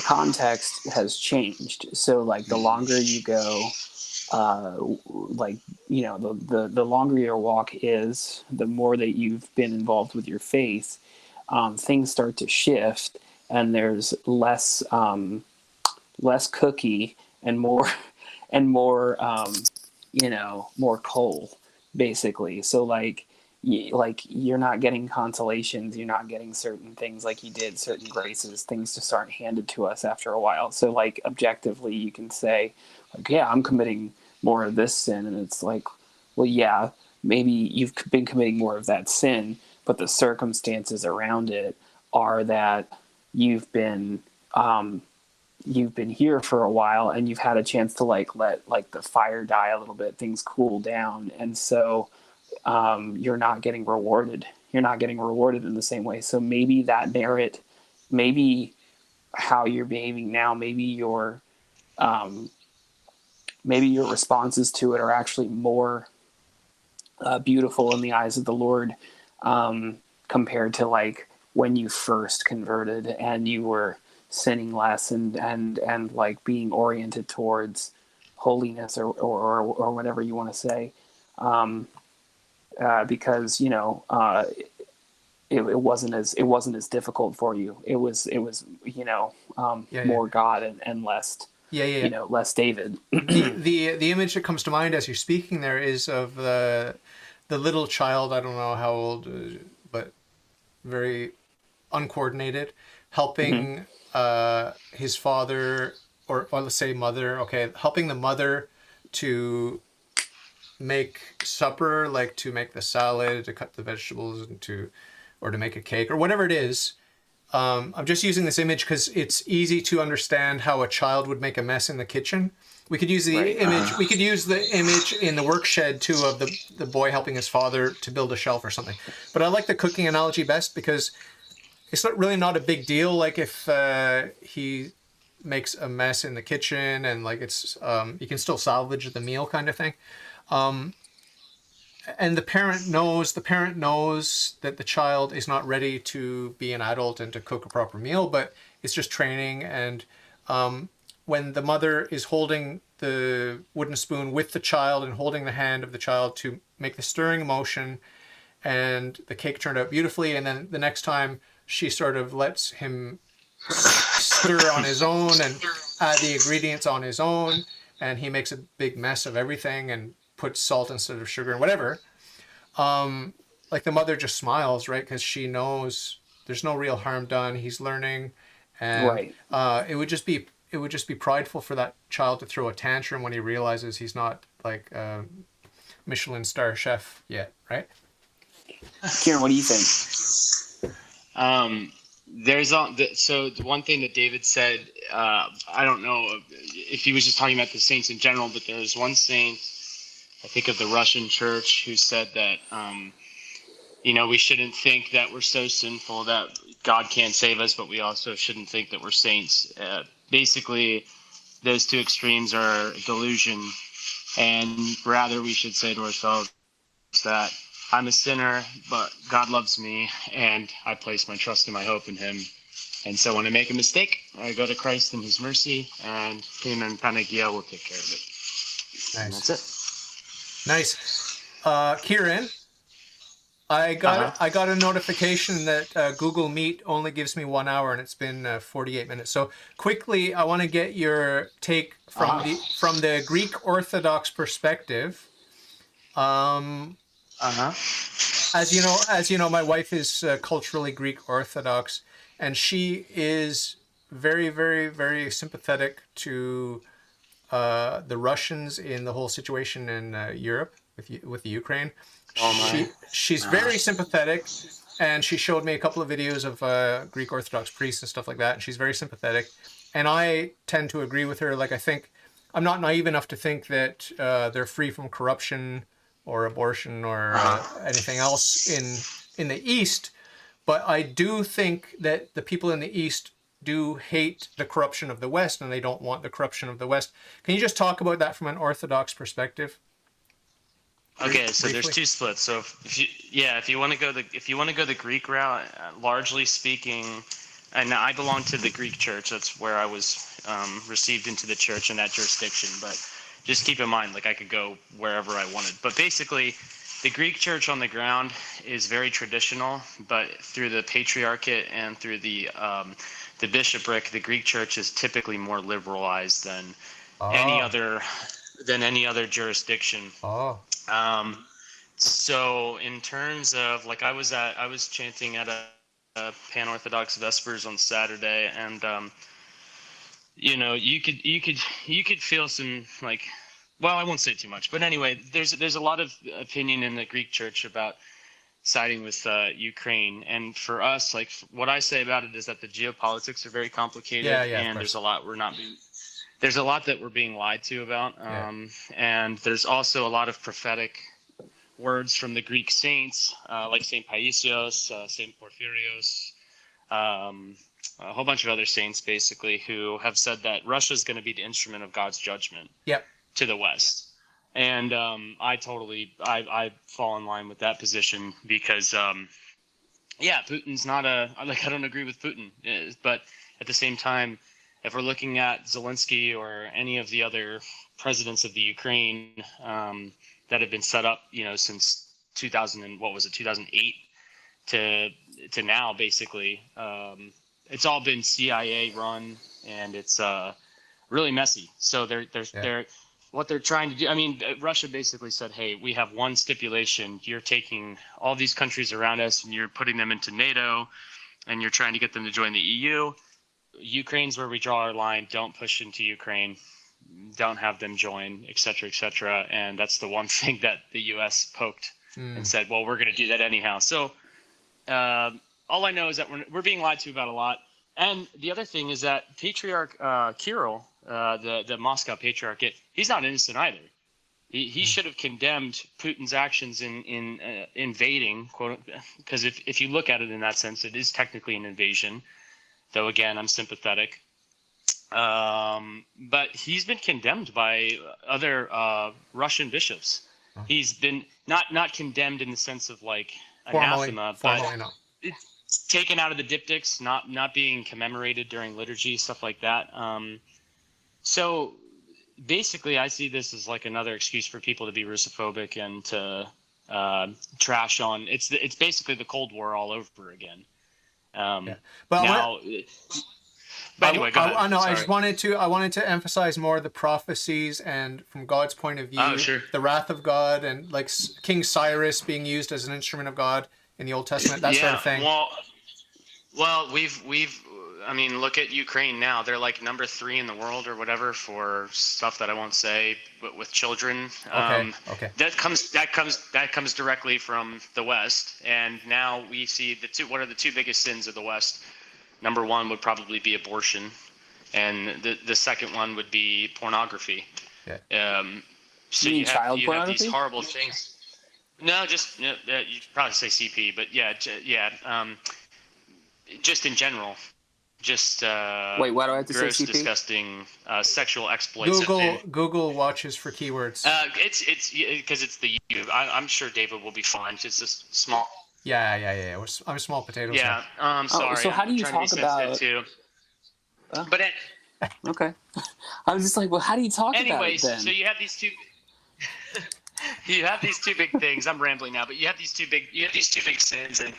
context has changed. So, like, the longer you go, like, you know, the longer your walk is, the more that you've been involved with your faith, things start to shift, and there's less cookie and more you know, more coal, basically. So, like, like you're not getting consolations, you're not getting certain things like you did, certain graces, things just aren't handed to us after a while. So like objectively you can say like, yeah, I'm committing more of this sin, and it's like, well, yeah, maybe you've been committing more of that sin, but the circumstances around it are that you've been here for a while, and you've had a chance to like let like the fire die a little bit, things cool down, and so you're not getting rewarded. You're not getting rewarded in the same way. So maybe that merit, maybe how you're behaving now, maybe your responses to it are actually more beautiful in the eyes of the Lord compared to like when you first converted and you were sinning less and like being oriented towards holiness or whatever you want to say. Because it wasn't as difficult for you. It was more God and less less David. The image that comes to mind as you're speaking there is of the little child. I don't know how old, but very uncoordinated, helping his father or let's say mother. Okay, helping the mother to make supper, like to make the salad, to cut the vegetables, or to make a cake or whatever it is. I'm just using this image because it's easy to understand how a child would make a mess in the kitchen. We could use the image. We could use the image in the work shed too of the boy helping his father to build a shelf or something. But I like the cooking analogy best because it's not a big deal. Like if he makes a mess in the kitchen and like it's you can still salvage the meal kind of thing. And the parent knows that the child is not ready to be an adult and to cook a proper meal, but it's just training. And when the mother is holding the wooden spoon with the child and holding the hand of the child to make the stirring motion, and the cake turned out beautifully, and then the next time she sort of lets him stir on his own and add the ingredients on his own, and he makes a big mess of everything and puts salt instead of sugar and whatever. Like the mother just smiles, right? Because she knows there's no real harm done. He's learning, and it would just be prideful for that child to throw a tantrum when he realizes he's not like a Michelin star chef yet, right? Kieran, what do you think? So the one thing that David said, I don't know if he was just talking about the saints in general, but there's one saint, I think of the Russian church, who said that, we shouldn't think that we're so sinful that God can't save us, but we also shouldn't think that we're saints. Basically, those two extremes are delusion, and rather we should say to ourselves that I'm a sinner, but God loves me, and I place my trust and my hope in him. And so when I make a mistake, I go to Christ in his mercy, and him and Panagia will take care of it. Nice. And that's it. Nice. Kieran, I got a notification that Google Meet only gives me 1 hour, and it's been 48 minutes. So quickly, I want to get your take from the Greek Orthodox perspective. As you know, my wife is culturally Greek Orthodox, and she is very, very, very sympathetic to the Russians in the whole situation in Europe with the Ukraine. She's very sympathetic, and she showed me a couple of videos of Greek Orthodox priests and stuff like that, and she's very sympathetic. And I tend to agree with her. Like, I think I'm not naive enough to think that they're free from corruption or abortion or anything else in the East, but I do think that the people in the East do hate the corruption of the West, and they don't want the corruption of the West. Can you just talk about that from an Orthodox perspective? Okay, so there's two splits. So if you want to go the Greek route, largely speaking, and I belong to the Greek Church. That's where I was received into the church in that jurisdiction. But just keep in mind, like I could go wherever I wanted. But basically, the Greek Church on the ground is very traditional, but through the Patriarchate and through the bishopric, the Greek Church is typically more liberalized than any other jurisdiction. So in terms of like, I was chanting at a Pan-Orthodox Vespers on Saturday, and you could feel some like, well, I won't say too much, but anyway, there's a lot of opinion in the Greek Church about siding with Ukraine, and for us, like what I say about it is that the geopolitics are very complicated, and there's a lot that we're being lied to about, and there's also a lot of prophetic words from the Greek saints, like Saint Paisios, Saint Porphyrios, a whole bunch of other saints, basically, who have said that Russia is going to be the instrument of God's judgment to the West. And I fall in line with that position because, Putin's not I don't agree with Putin, but at the same time, if we're looking at Zelensky or any of the other presidents of the Ukraine that have been set up, since 2008 to now, basically, it's all been CIA run, and it's really messy. So they're what they're trying to do. I mean, Russia basically said, "Hey, we have one stipulation. You're taking all these countries around us, and you're putting them into NATO, and you're trying to get them to join the EU. Ukraine's where we draw our line. Don't push into Ukraine. Don't have them join, et cetera, et cetera." And that's the one thing that the U.S. poked and said, "Well, we're going to do that anyhow." So all I know is that we're being lied to about a lot. And the other thing is that Patriarch Kirill, the Moscow Patriarchate, he's not innocent either. He should have condemned Putin's actions in invading, quote, because if you look at it in that sense, it is technically an invasion. Though again, I'm sympathetic. But he's been condemned by other Russian bishops. He's been not condemned in the sense of like anathema, but it's taken out of the diptychs, not being commemorated during liturgy, stuff like that. So basically, I see this as like another excuse for people to be Russophobic and to trash on. It's basically the Cold War all over again. But now. But anyway, go ahead. I just wanted to emphasize more the prophecies and from God's point of view, the wrath of God, and like King Cyrus being used as an instrument of God in the Old Testament, that sort of thing. Well, I mean, look at Ukraine now. They're like number 3 in the world or whatever for stuff that I won't say, but with children. Okay. That comes directly from the West, and now we see what are the 2 biggest sins of the West? Number 1 would probably be abortion, and the second one would be pornography. Yeah. So you have these horrible things. No, just you'd probably say CP, but just in general, just wait, why do I have to gross, say CP? Disgusting sexual exploits. Google watches for keywords. It's because it's the U. I'm sure David will be fine. It's just small. Yeah. I'm a small potato. Yeah, I'm sorry. So how do you talk about? Too. But okay, I was just like, well, how do you talk about it then? So you have these two. You have these 2 big things. I'm rambling now, but you have these two big sins, and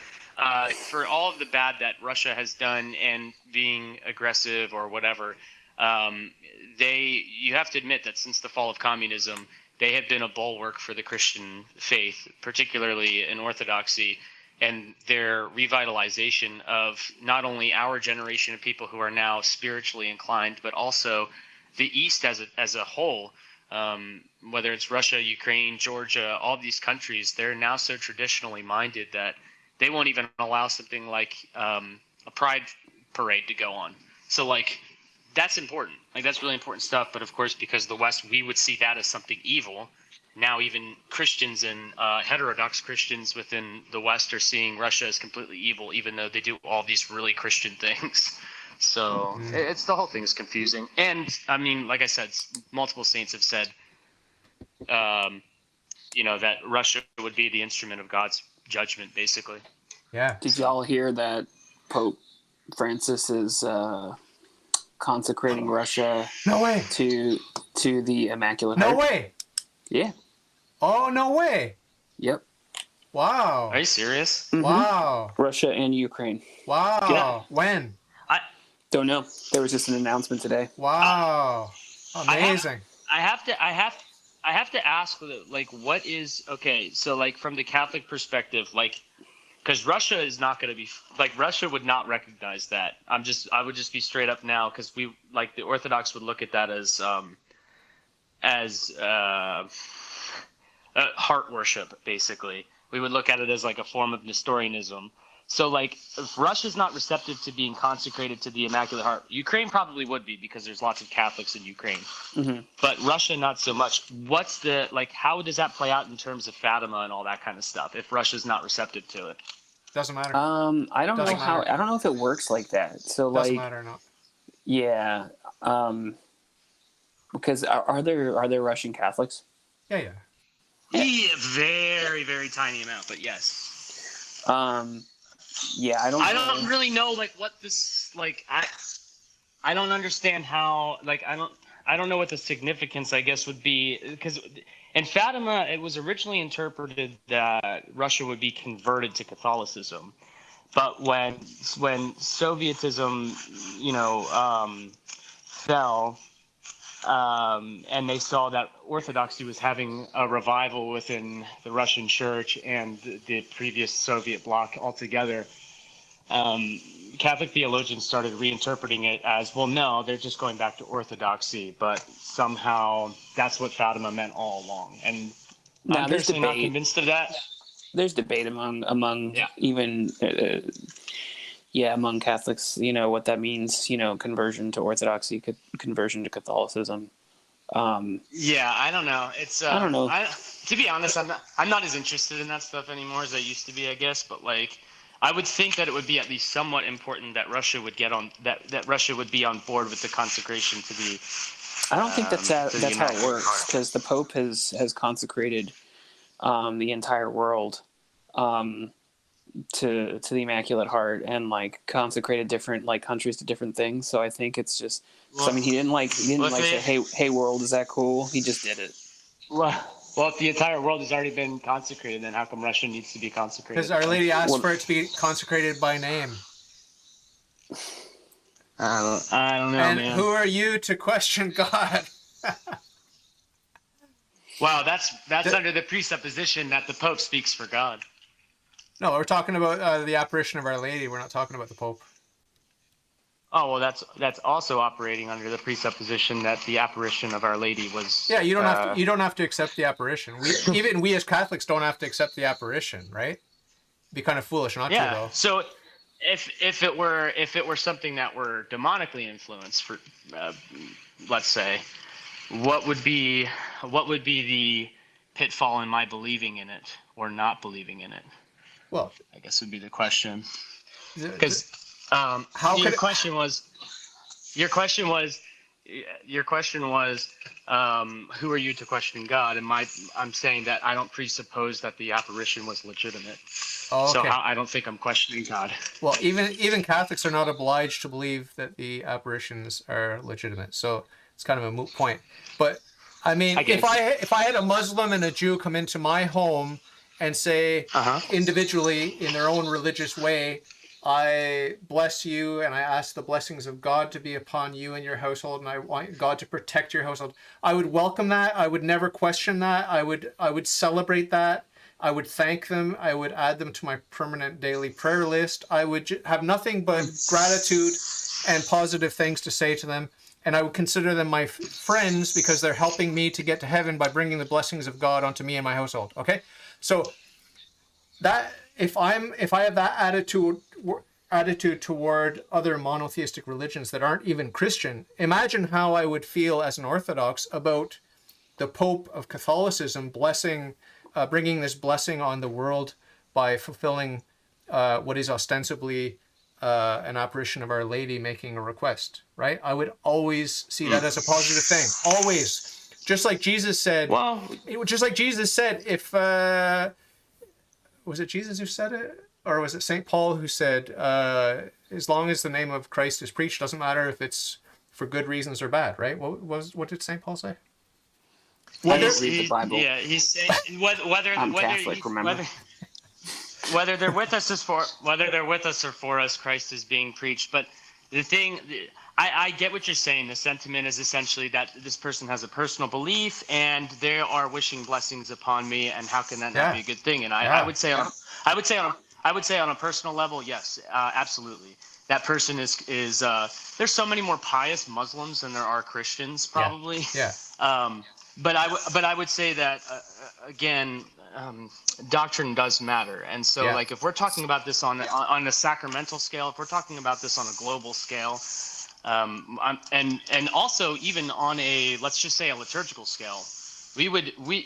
for all of the bad that Russia has done and being aggressive or whatever, you have to admit that since the fall of communism, they have been a bulwark for the Christian faith, particularly in Orthodoxy, and their revitalization of not only our generation of people who are now spiritually inclined, but also the East as a whole. Whether it's Russia, Ukraine, Georgia, all these countries, they're now so traditionally minded that they won't even allow something like a pride parade to go on. So like that's important. Like that's really important stuff. But of course, because the West, we would see that as something evil. Now even Christians and heterodox Christians within the West are seeing Russia as completely evil, even though they do all these really Christian things. So it's the whole thing is confusing. And I mean, like I said, multiple saints have said, that Russia would be the instrument of God's judgment, basically. Yeah. Did y'all hear that Pope Francis is consecrating Russia? No way. To the Immaculate No Heart? way. Yeah. Oh, no way. Yep. Wow. Are you serious? Mm-hmm. Wow. Russia and Ukraine. Wow. Yeah. When? Don't know. There was just an announcement today. Wow. Amazing. I I have to ask, like, what is okay? So, like, from the Catholic perspective, like, because Russia is not going to be like Russia would not recognize that. I would just be straight up now, because we like the Orthodox would look at that as heart worship, basically. We would look at it as like a form of Nestorianism. So, like, if Russia's not receptive to being consecrated to the Immaculate Heart, Ukraine probably would be, because there's lots of Catholics in Ukraine. Mm-hmm. But Russia, not so much. What's the, like, how does that play out in terms of Fatima and all that kind of stuff if Russia's not receptive to it? Doesn't matter. I don't know how. I don't know if it works like that. So, Doesn't like, matter or not. Yeah. Because are there Russian Catholics? Yeah. Yeah, very, very tiny amount, but yes. Yeah, I don't really know, like, what this, like, I don't understand how, like, I don't know what the significance, I guess, would be, because in Fatima, it was originally interpreted that Russia would be converted to Catholicism, but when Sovietism, fell, and they saw that Orthodoxy was having a revival within the Russian Church and the previous Soviet bloc altogether, Catholic theologians started reinterpreting it as, well, no, they're just going back to Orthodoxy, but somehow that's what Fatima meant all along. And I'm personally not convinced of that. There's debate among even among Catholics, what that means, conversion to Orthodoxy, conversion to Catholicism. I don't know. It's I don't know. To be honest, I'm not as interested in that stuff anymore as I used to be, I guess. But, like, I would think that it would be at least somewhat important that Russia would get on that Russia would be on board with the consecration to the. I don't think that's how it works, because the Pope has consecrated the entire world to the Immaculate Heart, and, like, consecrated different, like, countries to different things. So I think it's just. So, I mean, he didn't say, hey world, is that cool? He just did it. Well, if the entire world has already been consecrated, then how come Russia needs to be consecrated? Because Our Lady asked for it to be consecrated by name. I don't know, and man. Who are you to question God? Wow, that's under the presupposition that the Pope speaks for God. No, we're talking about the apparition of Our Lady. We're not talking about the Pope. Oh, well, that's also operating under the presupposition that the apparition of Our Lady was. Yeah, you don't have to accept the apparition. Even we as Catholics don't have to accept the apparition, right? It'd be kind of foolish not to, though. So, if it were something that were demonically influenced, for let's say, what would be the pitfall in my believing in it or not believing in it? Well, I guess would be the question. Because your question was, who are you to question God? And I'm saying that I don't presuppose that the apparition was legitimate. Oh, okay. So I don't think I'm questioning God. Well, even Catholics are not obliged to believe that the apparitions are legitimate. So it's kind of a moot point. But I mean, if I had a Muslim and a Jew come into my home and say individually in their own religious way, I bless you and I ask the blessings of God to be upon you and your household, and I want God to protect your household, I would welcome that. I would never question that. I would celebrate that. I would thank them. I would add them to my permanent daily prayer list. I would have nothing but gratitude and positive things to say to them. And I would consider them my friends because they're helping me to get to heaven by bringing the blessings of God onto me and my household. Okay? So that if I have that attitude toward other monotheistic religions that aren't even Christian, imagine how I would feel as an Orthodox about the Pope of Catholicism bringing this blessing on the world by fulfilling what is ostensibly an apparition of Our Lady making a request, right? I would always see that as a positive thing. Always. Just like Jesus said, if was it Jesus who said it? Or was it St. Paul who said, as long as the name of Christ is preached, doesn't matter if it's for good reasons or bad, right? What did St. Paul say? I don't read the Bible. Yeah, he's saying whether I'm Catholic, remember? Whether they're with us or for us, Christ is being preached. But the thing, I get what you're saying. The sentiment is essentially that this person has a personal belief and they are wishing blessings upon me, and how can that not be a good thing? And I would say on a personal level, yes, absolutely. That person is there's so many more pious Muslims than there are Christians, probably. Yeah. But I would say that again, doctrine does matter, and so like if we're talking about this on a sacramental scale, if we're talking about this on a global scale, and also even on a, let's just say, a liturgical scale,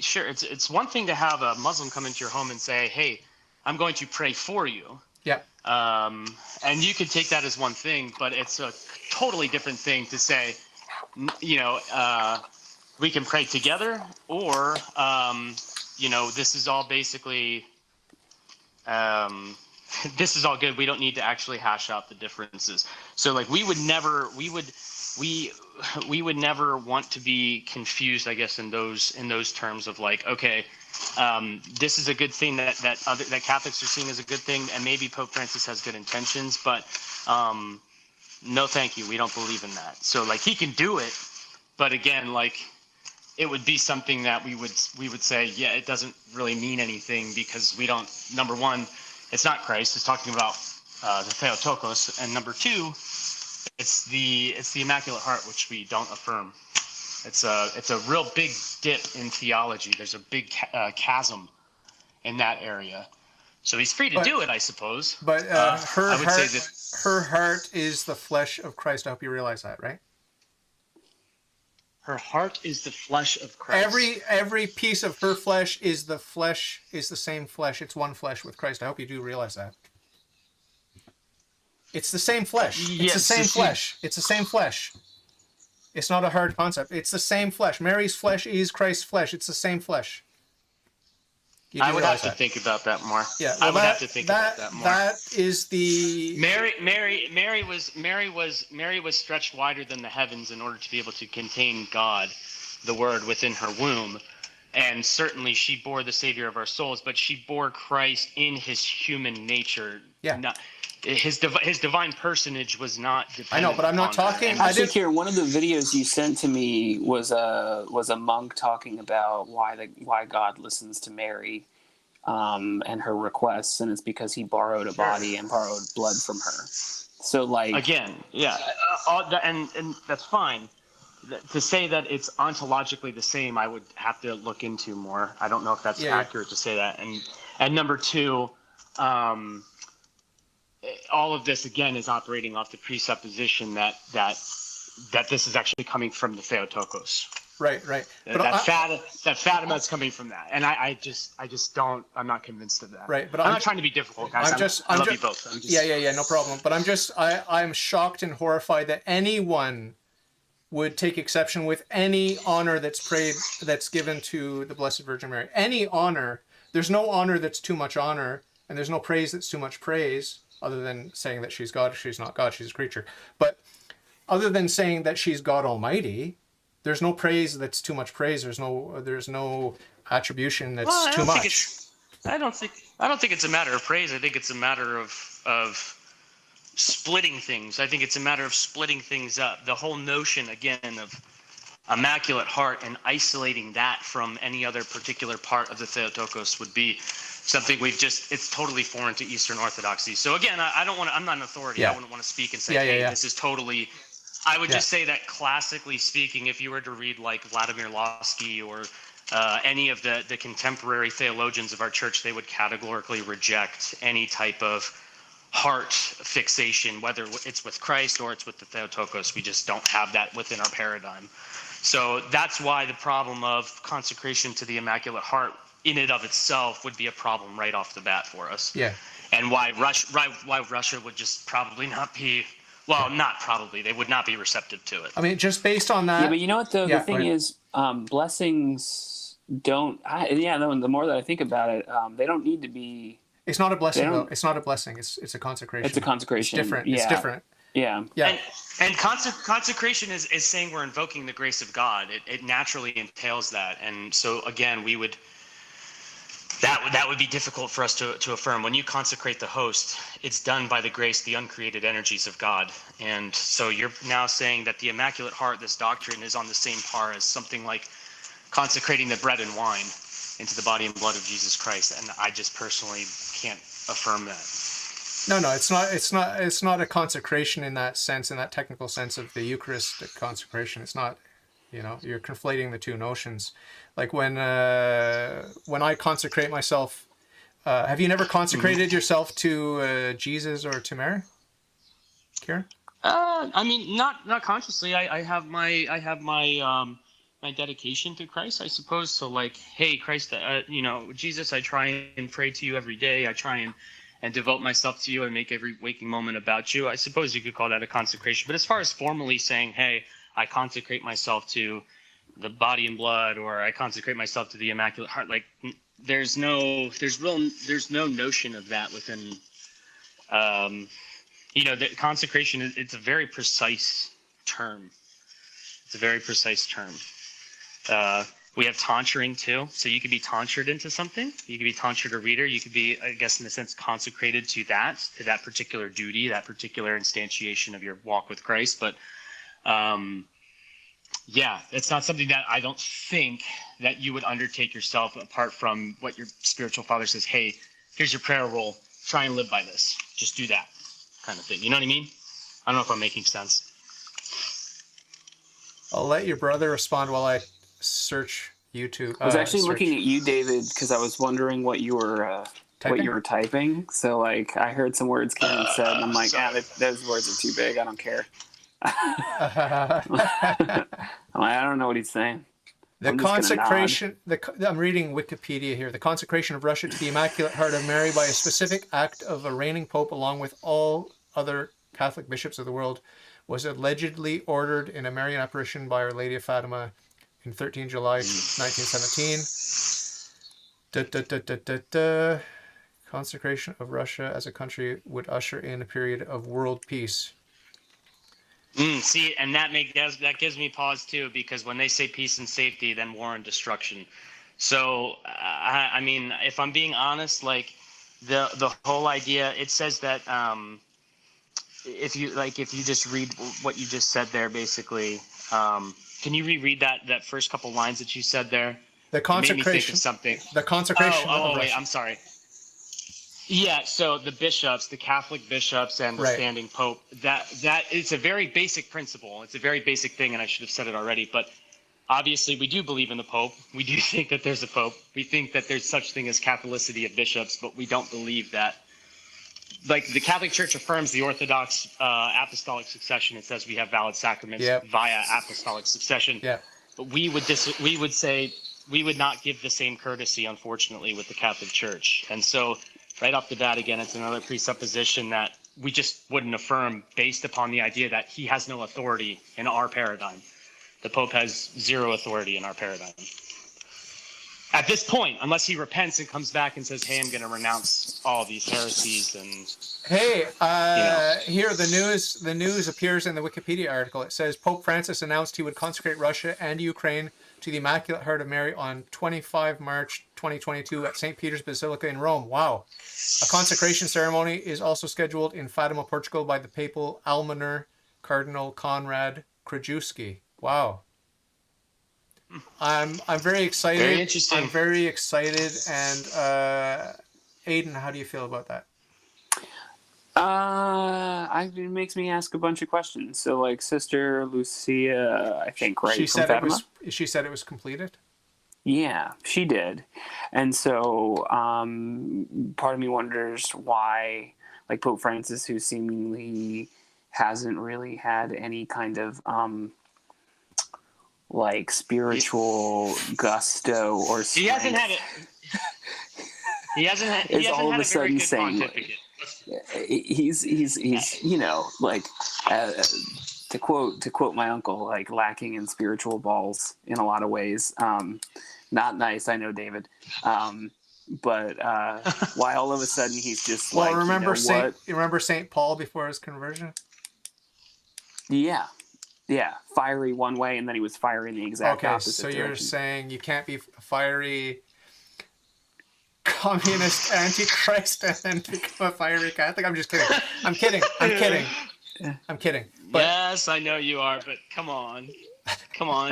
sure, it's one thing to have a Muslim come into your home and say, hey, I'm going to pray for you. Yeah. And you could take that as one thing, but it's a totally different thing to say, we can pray together, or, this is all basically, this is all good. We don't need to actually hash out the differences. So like we would never want to be confused, I guess, in those terms of like, okay, this is a good thing that Catholics are seeing as a good thing, and maybe Pope Francis has good intentions, but no, thank you. We don't believe in that. So like he can do it, but again, like it would be something that we would say, yeah, it doesn't really mean anything because we don't. Number one, it's not Christ. It's talking about the Theotokos, and number two, it's the Immaculate Heart, which we don't affirm. It's a real big dip in theology. There's a big chasm in that area. So he's free to do it, I suppose. But her heart is the flesh of Christ. I hope you realize that, right? Her heart is the flesh of Christ. Every piece of her flesh is the same flesh. It's one flesh with Christ. I hope you do realize that. It's the same flesh. It's the same flesh. It's the same flesh. It's not a hard concept. It's the same flesh. Mary's flesh is Christ's flesh. It's the same flesh. I would have to think about that more. Yeah, I would have to think about that more. That is the Mary was stretched wider than the heavens in order to be able to contain God, the Word, within her womb, and certainly she bore the Savior of our souls. But she bore Christ in his human nature. Yeah. His divine personage was not dependent. I know, but I'm not talking. Actually, Kieran, one of the videos you sent to me was a monk talking about why God listens to Mary, and her requests, and it's because he borrowed a body and borrowed blood from her. So, like, again, yeah, and that's fine. To say that it's ontologically the same, I would have to look into more. I don't know if that's accurate to say that. And number two, all of this again is operating off the presupposition that this is actually coming from the Theotokos. Right. That Fatima is coming from that, and I just don't. I'm not convinced of that. Right, but I'm not trying to be difficult, guys. I love you both. Yeah, no problem. But I'm shocked and horrified that anyone would take exception with any honor that's given to the Blessed Virgin Mary. Any honor. There's no honor that's too much honor, and there's no praise that's too much praise. Other than saying that she's God, she's not God, she's a creature. But other than saying that she's God Almighty, there's no praise that's too much praise. There's no attribution that's too much. I don't think it's a matter of praise. I think it's a matter of splitting things. I think it's a matter of splitting things up. The whole notion again of Immaculate Heart and isolating that from any other particular part of the Theotokos would be something it's totally foreign to Eastern Orthodoxy. So again, I'm not an authority. I wouldn't want to speak and say, this is totally, I would just say that classically speaking, if you were to read like Vladimir Lossky or any of the contemporary theologians of our church, they would categorically reject any type of heart fixation, whether it's with Christ or it's with the Theotokos. We just don't have that within our paradigm. So that's why the problem of consecration to the Immaculate Heart in and of itself would be a problem right off the bat for us. Yeah. And why Russia would just probably not be, not probably, they would not be receptive to it. I mean, just based on that. Yeah, but you know what, though? The thing is, blessings don't, the more that I think about it, they don't need to be. It's not a blessing, though. It's not a blessing. It's a consecration. It's a consecration. It's different. Yeah. It's different. Yeah. And consecration is saying we're invoking the grace of God. It naturally entails that. And so, again, we would that would be difficult for us to affirm. When you consecrate the host, it's done by the grace, the uncreated energies of God. And so you're now saying that the Immaculate Heart, this doctrine, is on the same par as something like consecrating the bread and wine into the body and blood of Jesus Christ. And I just personally can't affirm that. No, it's not a consecration in that sense, in that technical sense of the Eucharistic consecration. It's not, you're conflating the two notions. Like when I consecrate myself, have you never consecrated yourself to Jesus or to Mary, Kieran? I mean, not consciously. I have my my dedication to Christ, I suppose. So like, hey, Christ, Jesus, I try and pray to you every day. I try and devote myself to you and make every waking moment about you. I suppose you could call that a consecration. But as far as formally saying, hey, I consecrate myself to the body and blood, or I consecrate myself to the Immaculate Heart, like there's no notion of that within the consecration. It's a very precise term. It's a very precise term. We have tonsuring too, so you could be tonsured into something. You could be tonsured a reader. You could be, I guess, in a sense, consecrated to that particular duty, that particular instantiation of your walk with Christ. But it's not something that I don't think that you would undertake yourself apart from what your spiritual father says. Hey, here's your prayer roll. Try and live by this. Just do that kind of thing. You know what I mean? I don't know if I'm making sense. I'll let your brother respond while I search YouTube. I was actually looking at you, David, because I was wondering what you were typing. So like, I heard some words Karen said, and I'm like, those words are too big. I don't care. I don't know what he's saying. The consecration. I'm reading Wikipedia here. The consecration of Russia to the Immaculate Heart of Mary by a specific act of a reigning pope, along with all other Catholic bishops of the world, was allegedly ordered in a Marian apparition by Our Lady of Fatima in 13 July 1917. Consecration of Russia as a country would usher in a period of world peace. See, and that gives me pause too, because when they say peace and safety, then war and destruction. So, I mean, if I'm being honest, like the whole idea, it says that if you just read what you just said there, basically, can you reread that first couple lines that you said there? The consecration. It made me think of something. The consecration. Oh, wait, I'm sorry. Yeah, so the bishops, the Catholic bishops, and the standing pope, that it's a very basic principle. It's a very basic thing, and I should have said it already. But obviously, we do believe in the pope. We do think that there's a pope. We think that there's such thing as Catholicity of bishops, but we don't believe that. Like the Catholic Church affirms the Orthodox apostolic succession. It says we have valid sacraments via apostolic succession. Yeah. But we would say we would not give the same courtesy, unfortunately, with the Catholic Church. And so, right off the bat, again, it's another presupposition that we just wouldn't affirm based upon the idea that he has no authority in our paradigm. The Pope has zero authority in our paradigm. At this point, unless he repents and comes back and says, hey, I'm going to renounce all these heresies and... Hey, here, the news appears in the Wikipedia article. It says, Pope Francis announced he would consecrate Russia and Ukraine to the Immaculate Heart of Mary on 25 March 2022 at St. Peter's Basilica in Rome. Wow. A consecration ceremony is also scheduled in Fatima, Portugal by the papal almoner, Cardinal Konrad Krajewski. Wow. I'm very excited. Very interesting. I'm very excited. And Aidan, how do you feel about that? It makes me ask a bunch of questions. So, like, Sister Lucia, I think, right? She said it was completed. Yeah, she did. And so, part of me wonders why, like, Pope Francis, who seemingly hasn't really had any kind of like spiritual gusto or strength. He hasn't had it. He hasn't had all of a sudden saying, pontificate. He's like to quote my uncle, like lacking in spiritual balls in a lot of ways. Not nice, I know, David. But why all of a sudden he's just like, remember St. Paul before his conversion? Yeah, fiery one way, and then he was fiery in the exact opposite direction. So you're saying you can't be fiery communist antichrist and then become a fiery Catholic. I'm just kidding. I'm kidding. But Yes, I know you are, but come on,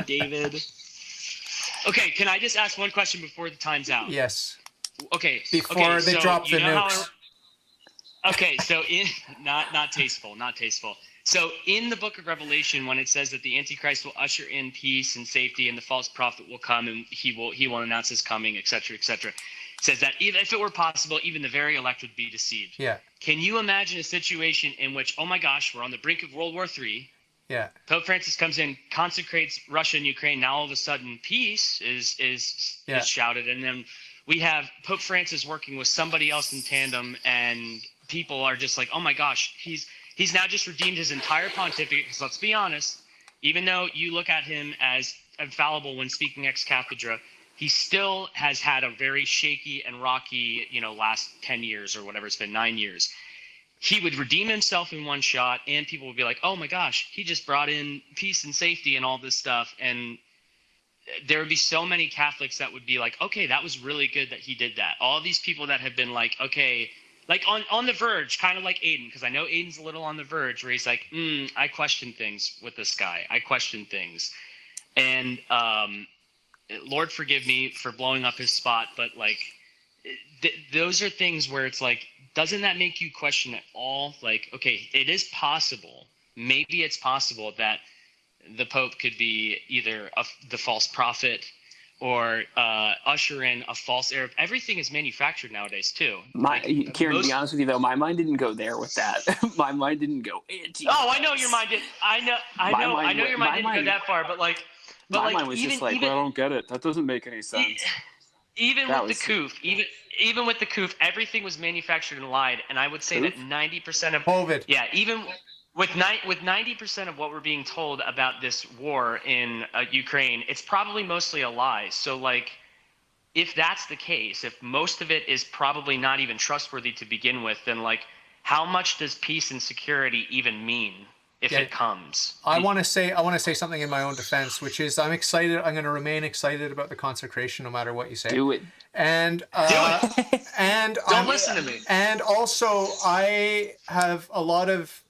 David. Okay, can I just ask one question before the time's out? yes, Okay. before they so drop the you know nukes. Okay, so not tasteful. So in the book of Revelation, when it says that the Antichrist will usher in peace and safety, and the false prophet will come and he will announce his coming, etc., etc., it says that even if it were possible, even the very elect would be deceived. Yeah, Can you imagine a situation in which, oh my gosh, we're on the brink of World War III, yeah, Pope Francis comes in, consecrates Russia and Ukraine, now all of a sudden peace is shouted, and then we have Pope Francis working with somebody else in tandem, and people are just like, oh my gosh, he's now just redeemed his entire pontificate. Because let's be honest, even though you look at him as infallible when speaking ex cathedra, he still has had a very shaky and rocky, last 10 years or whatever it's been, 9 years. He would redeem himself in one shot, and people would be like, oh my gosh, he just brought in peace and safety and all this stuff. And there would be so many Catholics that would be like, okay, that was really good that he did that. All these people that have been like, okay, like on the verge, kind of like Aidan, because I know Aidan's a little on the verge where he's like, I question things with this guy. I question things. And Lord forgive me for blowing up his spot, but like those are things where it's like, doesn't that make you question at all? Like, okay, it is possible. Maybe it's possible that the Pope could be either the false prophet or usher in a false Arab. Everything is manufactured nowadays too. Kieran, to be honest with you though, my mind didn't go there with that. My mind didn't go anti. Oh, I know your mind did. I know your mind didn't go that far, but my mind was just like, well, I don't get it. That doesn't make any sense. Even with the COOF, everything was manufactured and lied, and I would say that 90% of COVID. Yeah, even with 90% of what we're being told about this war in Ukraine, it's probably mostly a lie. So, like, if that's the case, if most of it is probably not even trustworthy to begin with, then like, how much does peace and security even mean if it comes? I want to say something in my own defense, which is I'm excited. I'm going to remain excited about the consecration, no matter what you say. Do it. And Do it. And Don't listen to me. And also, I have a lot of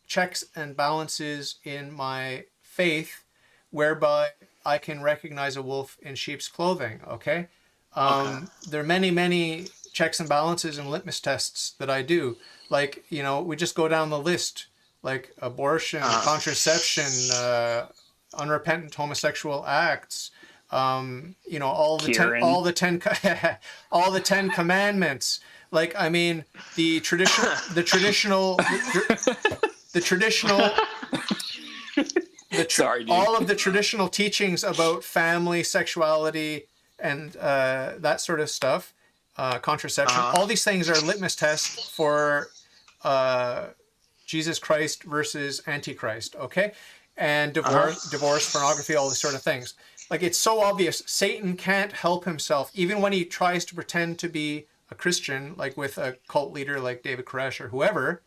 checks and balances in my faith, whereby I can recognize a wolf in sheep's clothing. Okay. There are many checks and balances and litmus tests that I do. Like, we just go down the list, like abortion, contraception, unrepentant homosexual acts, all the 10 commandments. Like, I mean, all of the traditional teachings about family, sexuality, and that sort of stuff, contraception. All these things are litmus tests for Jesus Christ versus Antichrist, okay? And divorce, pornography, all these sort of things. Like, it's so obvious. Satan can't help himself, even when he tries to pretend to be a Christian, like with a cult leader like David Koresh or whoever.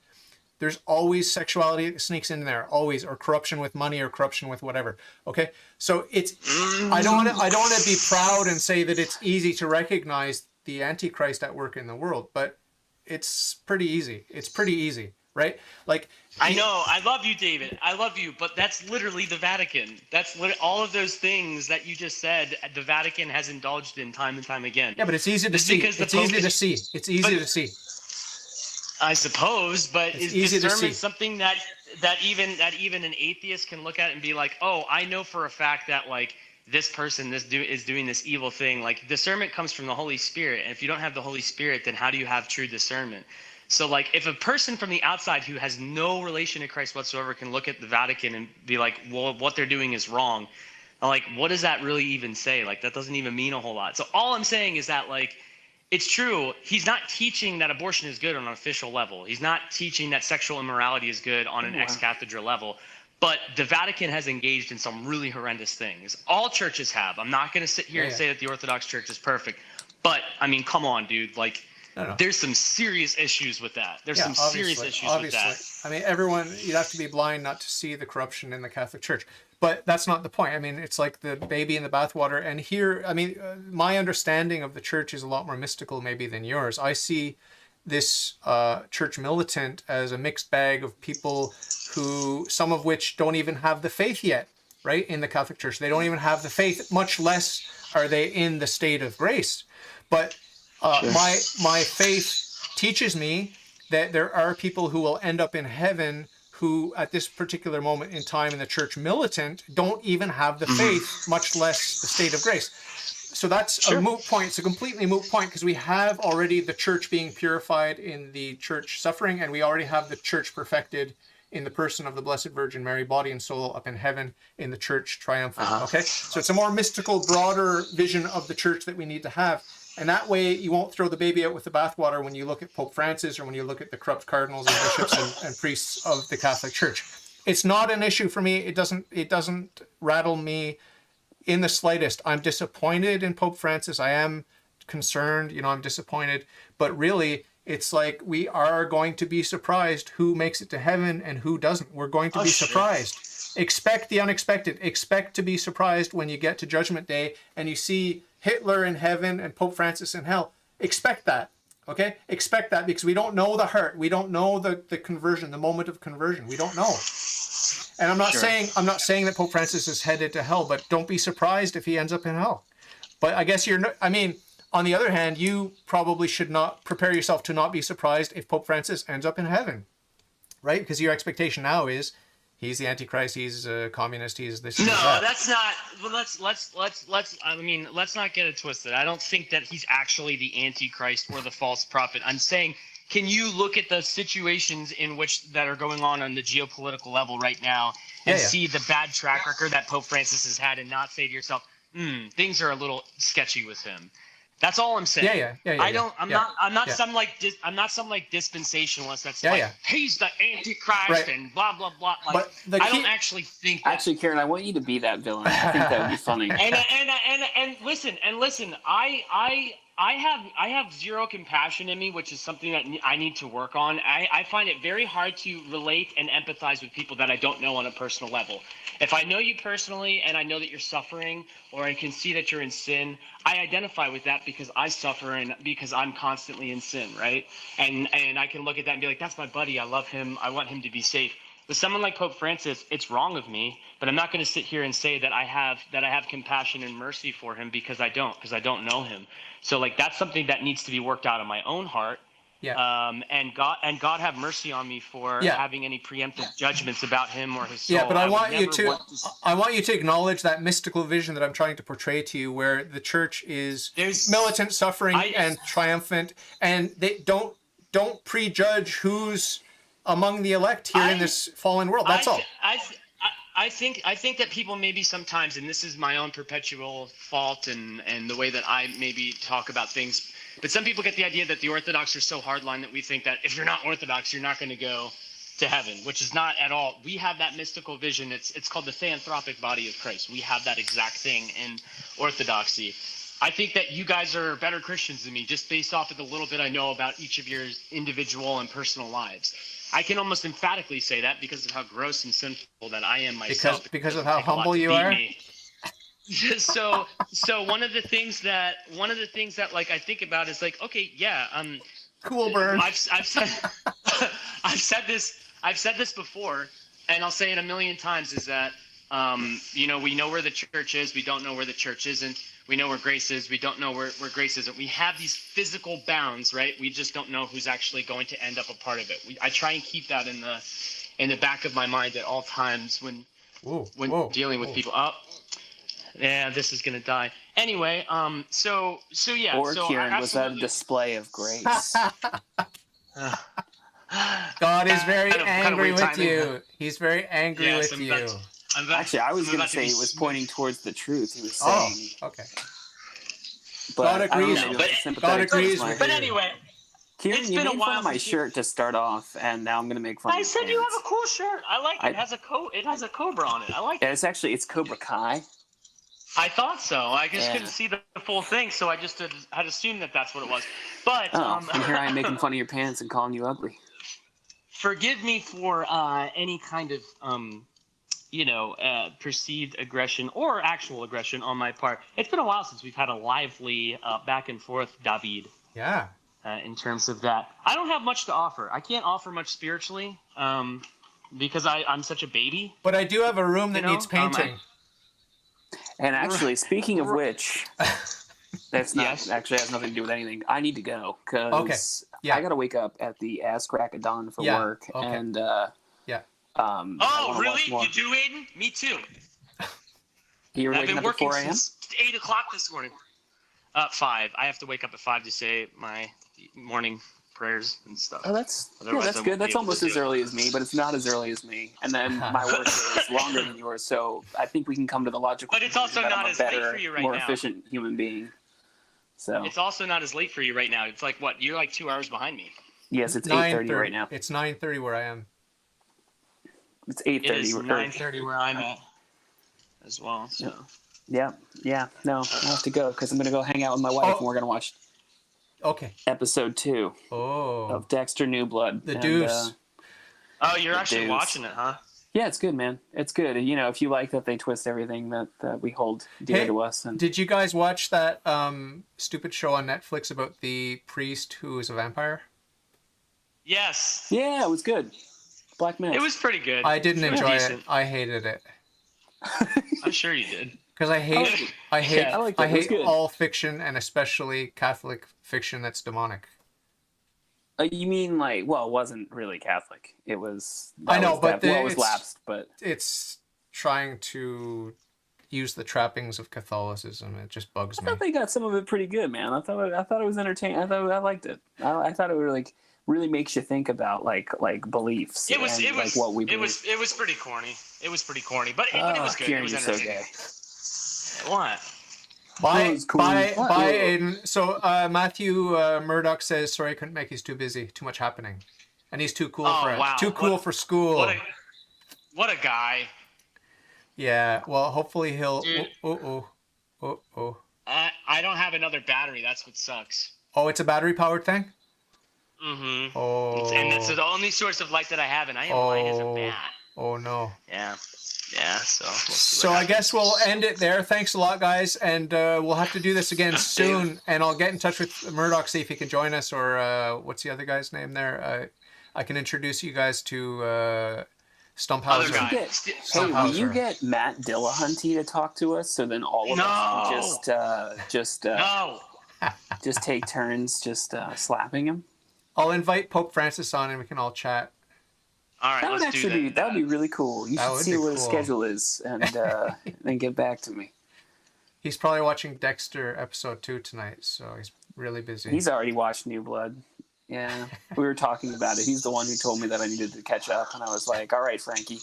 There's always sexuality that sneaks in there, always, or corruption with money or corruption with whatever. Okay, so it's I don't want to be proud and say that it's easy to recognize the Antichrist at work in the world, but it's pretty easy. It's pretty easy, right? Like, I know, I love you, David. I love you, but that's literally the Vatican. That's all of those things that you just said. The Vatican has indulged in time and time again. Yeah, but it's easy to see. It's easy to see. I suppose, but it's is discernment something that even an atheist can look at and be like, oh, I know for a fact that like this person is doing this evil thing. Like, discernment comes from the Holy Spirit, and if you don't have the Holy Spirit, then how do you have true discernment? So like, if a person from the outside who has no relation to Christ whatsoever can look at the Vatican and be like, well, what they're doing is wrong, like, what does that really even say? Like, that doesn't even mean a whole lot. So all I'm saying is that, like, it's true, he's not teaching that abortion is good on an official level. He's not teaching that sexual immorality is good on an ex cathedra level. But the Vatican has engaged in some really horrendous things. All churches have. I'm not going to sit here and say that the Orthodox Church is perfect. But, I mean, come on, dude. Like, No. There's some serious issues with that. There's some serious issues with that. I mean, you'd have to be blind not to see the corruption in the Catholic Church. But that's not the point. I mean, it's like the baby in the bathwater. And here, I mean, my understanding of the church is a lot more mystical maybe than yours. I see this church militant as a mixed bag of people who, some of which don't even have the faith yet, right? In the Catholic Church. They don't even have the faith, much less are they in the state of grace. But my faith teaches me that there are people who will end up in heaven who at this particular moment in time in the church militant don't even have the faith, much less the state of grace. So that's a moot point. It's a completely moot point because we have already the church being purified in the church suffering, and we already have the church perfected in the person of the Blessed Virgin Mary, body and soul up in heaven in the church triumphant. Okay, so it's a more mystical, broader vision of the church that we need to have. And that way you won't throw the baby out with the bathwater when you look at Pope Francis or when you look at the corrupt cardinals and bishops and priests of the Catholic Church. It's not an issue for me. It doesn't rattle me in the slightest. I'm disappointed in Pope Francis. I am concerned, I'm disappointed. But really, it's like we are going to be surprised who makes it to heaven and who doesn't. We're going to be surprised. Expect the unexpected. Expect to be surprised when you get to Judgment Day and you see Hitler in heaven and Pope Francis in hell. Expect that, okay? Expect that because we don't know the heart. We don't know the conversion, the moment of conversion. We don't know. And I'm not saying that Pope Francis is headed to hell, but don't be surprised if he ends up in hell. But I guess on the other hand, you probably should not prepare yourself to not be surprised if Pope Francis ends up in heaven, right? Because your expectation now is he's the Antichrist, he's a communist, he's this. No, that. that's not. Well, let's not get it twisted. I don't think that he's actually the Antichrist or the false prophet. I'm saying, can you look at the situations in which that are going on the geopolitical level right now and see the bad track record that Pope Francis has had and not say to yourself, things are a little sketchy with him. That's all I'm saying. I'm not some dispensationalist that's he's the Antichrist and blah blah blah. Like, I don't actually think that. Actually, Karen, I want you to be that villain. I think that would be funny. and listen. I have zero compassion in me, which is something that I need to work on. I find it very hard to relate and empathize with people that I don't know on a personal level. If I know you personally and I know that you're suffering or I can see that you're in sin, I identify with that because I suffer and because I'm constantly in sin, right? And I can look at that and be like, that's my buddy. I love him. I want him to be safe. With someone like Pope Francis, it's wrong of me, but I'm not going to sit here and say that I have compassion and mercy for him because I don't know him. So like that's something that needs to be worked out in my own heart. Yeah. And God have mercy on me for having any preemptive judgments about him or his soul. Yeah, but I want you to acknowledge that mystical vision that I'm trying to portray to you, where the church is militant, suffering, and triumphant, and they don't prejudge who's among the elect here in this fallen world. That's all. I think that people maybe sometimes, and this is my own perpetual fault and the way that I maybe talk about things, but some people get the idea that the Orthodox are so hardline that we think that if you're not Orthodox, you're not going to go to heaven, which is not at all. We have that mystical vision. It's called the theanthropic body of Christ. We have that exact thing in Orthodoxy. I think that you guys are better Christians than me, just based off of the little bit I know about each of your individual and personal lives. I can almost emphatically say that because of how gross and sinful that I am myself. Because of how humble you are. So one of the things that like I think about is like, okay, cool burn. I've said this before, and I'll say it a million times, is that we know where the church is, we don't know where the church isn't. We know where grace is, we don't know where grace isn't. We have these physical bounds, right? We just don't know who's actually going to end up a part of it. I try and keep that in the back of my mind at all times when dealing with people. Oh, yeah, this is gonna die. Anyway, so yeah. Or so Kieran, was that a display of grace? God is very angry with you. He's very angry with you. Actually, I was going to say it was pointing towards the truth. He was saying. Oh, okay. But God agrees. God agrees with you. But anyway, Kieran, you made fun of my shirt to start off, and now I'm going to make fun of your I said pants. you have a cool shirt. I like it. It has a cobra on it. I like it. It's Cobra Kai. I thought so. I just Yeah. couldn't see the full thing, so I just had assumed that that's what it was. But and here I am making fun of your pants and calling you ugly. forgive me for any kind of perceived aggression or actual aggression on my part. It's been a while since we've had a lively back and forth, David. Yeah. In terms of that, I don't have much to offer. I can't offer much spiritually because I'm such a baby. But I do have a room that You know, needs painting. And actually, speaking of which, that's not Yes. actually has nothing to do with anything. I need to go because Yeah. I got to wake up at the ass crack of dawn for Yeah. work, Okay. and Yeah. I Oh, wanna really? watch more. You do, Aiden? Me too. You're I've waking been up at working 4 a.m. since 8 o'clock this morning. 5. I have to wake up at 5 to say my morning prayers and stuff. Oh, that's Otherwise, that's I good. won't be That's able almost to as do it. early as me, but it's not as early as me. And then my work day is longer than yours, so I think we can come to the logical But it's also conclusion that not I'm a as late better, for you right more now. efficient human being. So It's also not as late for you right now. It's like, what? You're like 2 hours behind me. yes, it's 8:30 right now. It's 9:30 where I am. It's It 8:30. is 9:30 where I'm at as well. So. Yeah. No, I have to go because I'm gonna go hang out with my wife, and we're gonna watch Okay. episode 2 Oh. of Dexter New Blood. The And, Deuce. Oh, you're actually Deuce. watching it, huh? Yeah, it's good, man. It's good. You know, if you like that they twist everything that we hold dear Hey, to us. And Did you guys watch that stupid show on Netflix about the priest who is a vampire? Yes. yeah, it was good. Black Mass. It was pretty good. I didn't It was enjoy decent. it. I hated it I'm sure you did. because I hate I liked it. I It was hate good. all fiction and especially Catholic fiction that's demonic. You mean like? Well, it wasn't really Catholic. It was. I know, but it was it's- lapsed. But It's trying to use the trappings of Catholicism. It just bugs I me. thought they got some of it pretty good, man. I thought it was entertaining. I liked it. I thought it was like really makes you think about like beliefs. It was. and, It was. like what we It believe. was. It was pretty corny. It was pretty corny, but it was good. Kieran, It was you're so entertaining. gay. What? Bye, was cool. bye, What? bye, Aiden. So Matthew Murdoch says, "Sorry, I couldn't make. He's too busy. Too much happening, and he's too cool Oh, for it. wow. Too cool What- for school." What a guy. Yeah. Well, hopefully he'll. Dude. Oh. I don't have another battery. That's what sucks. Oh, it's a battery-powered thing. Mm-hmm. Oh. And it's the only source of light that I have, and I am light as a bat. Oh no. Yeah. Yeah. So. We'll see So what I guess we'll end it there. Thanks a lot, guys, and we'll have to do this again soon. And I'll get in touch with Murdoch, see if he can join us, or what's the other guy's name there? I can introduce you guys to Other Stumphauser. guy. Hey, Somehow, will you sir. get Matt Dillahunty to talk to us? So then all of us can No. just take turns slapping him. I'll invite Pope Francis on, and we can all chat. All right. That would Let's do actually that. that would be really cool. You That should would see be what his cool. schedule is and then get back to me. He's probably watching Dexter episode 2 tonight, so he's really busy. He's already watched New Blood. Yeah, we were talking about it. He's the one who told me that I needed to catch up, and I was like, "All right, Frankie."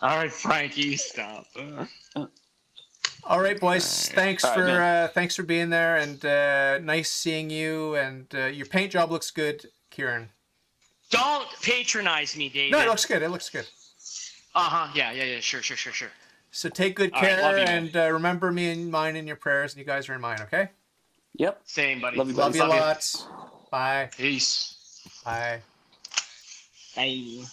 All right, Frankie, stop. All right, boys. Thanks All right, for being there, and nice seeing you. And your paint job looks good, Kieran. Don't patronize me, David. No, it looks good. It looks good. Uh-huh. Yeah. Sure. So take good All right, care, love you, man. and remember me and mine in your prayers, and you guys are in mine. Okay? Yep. Same, buddy. Love you, Love buddy. you lots. Bye. Peace. Bye. Bye.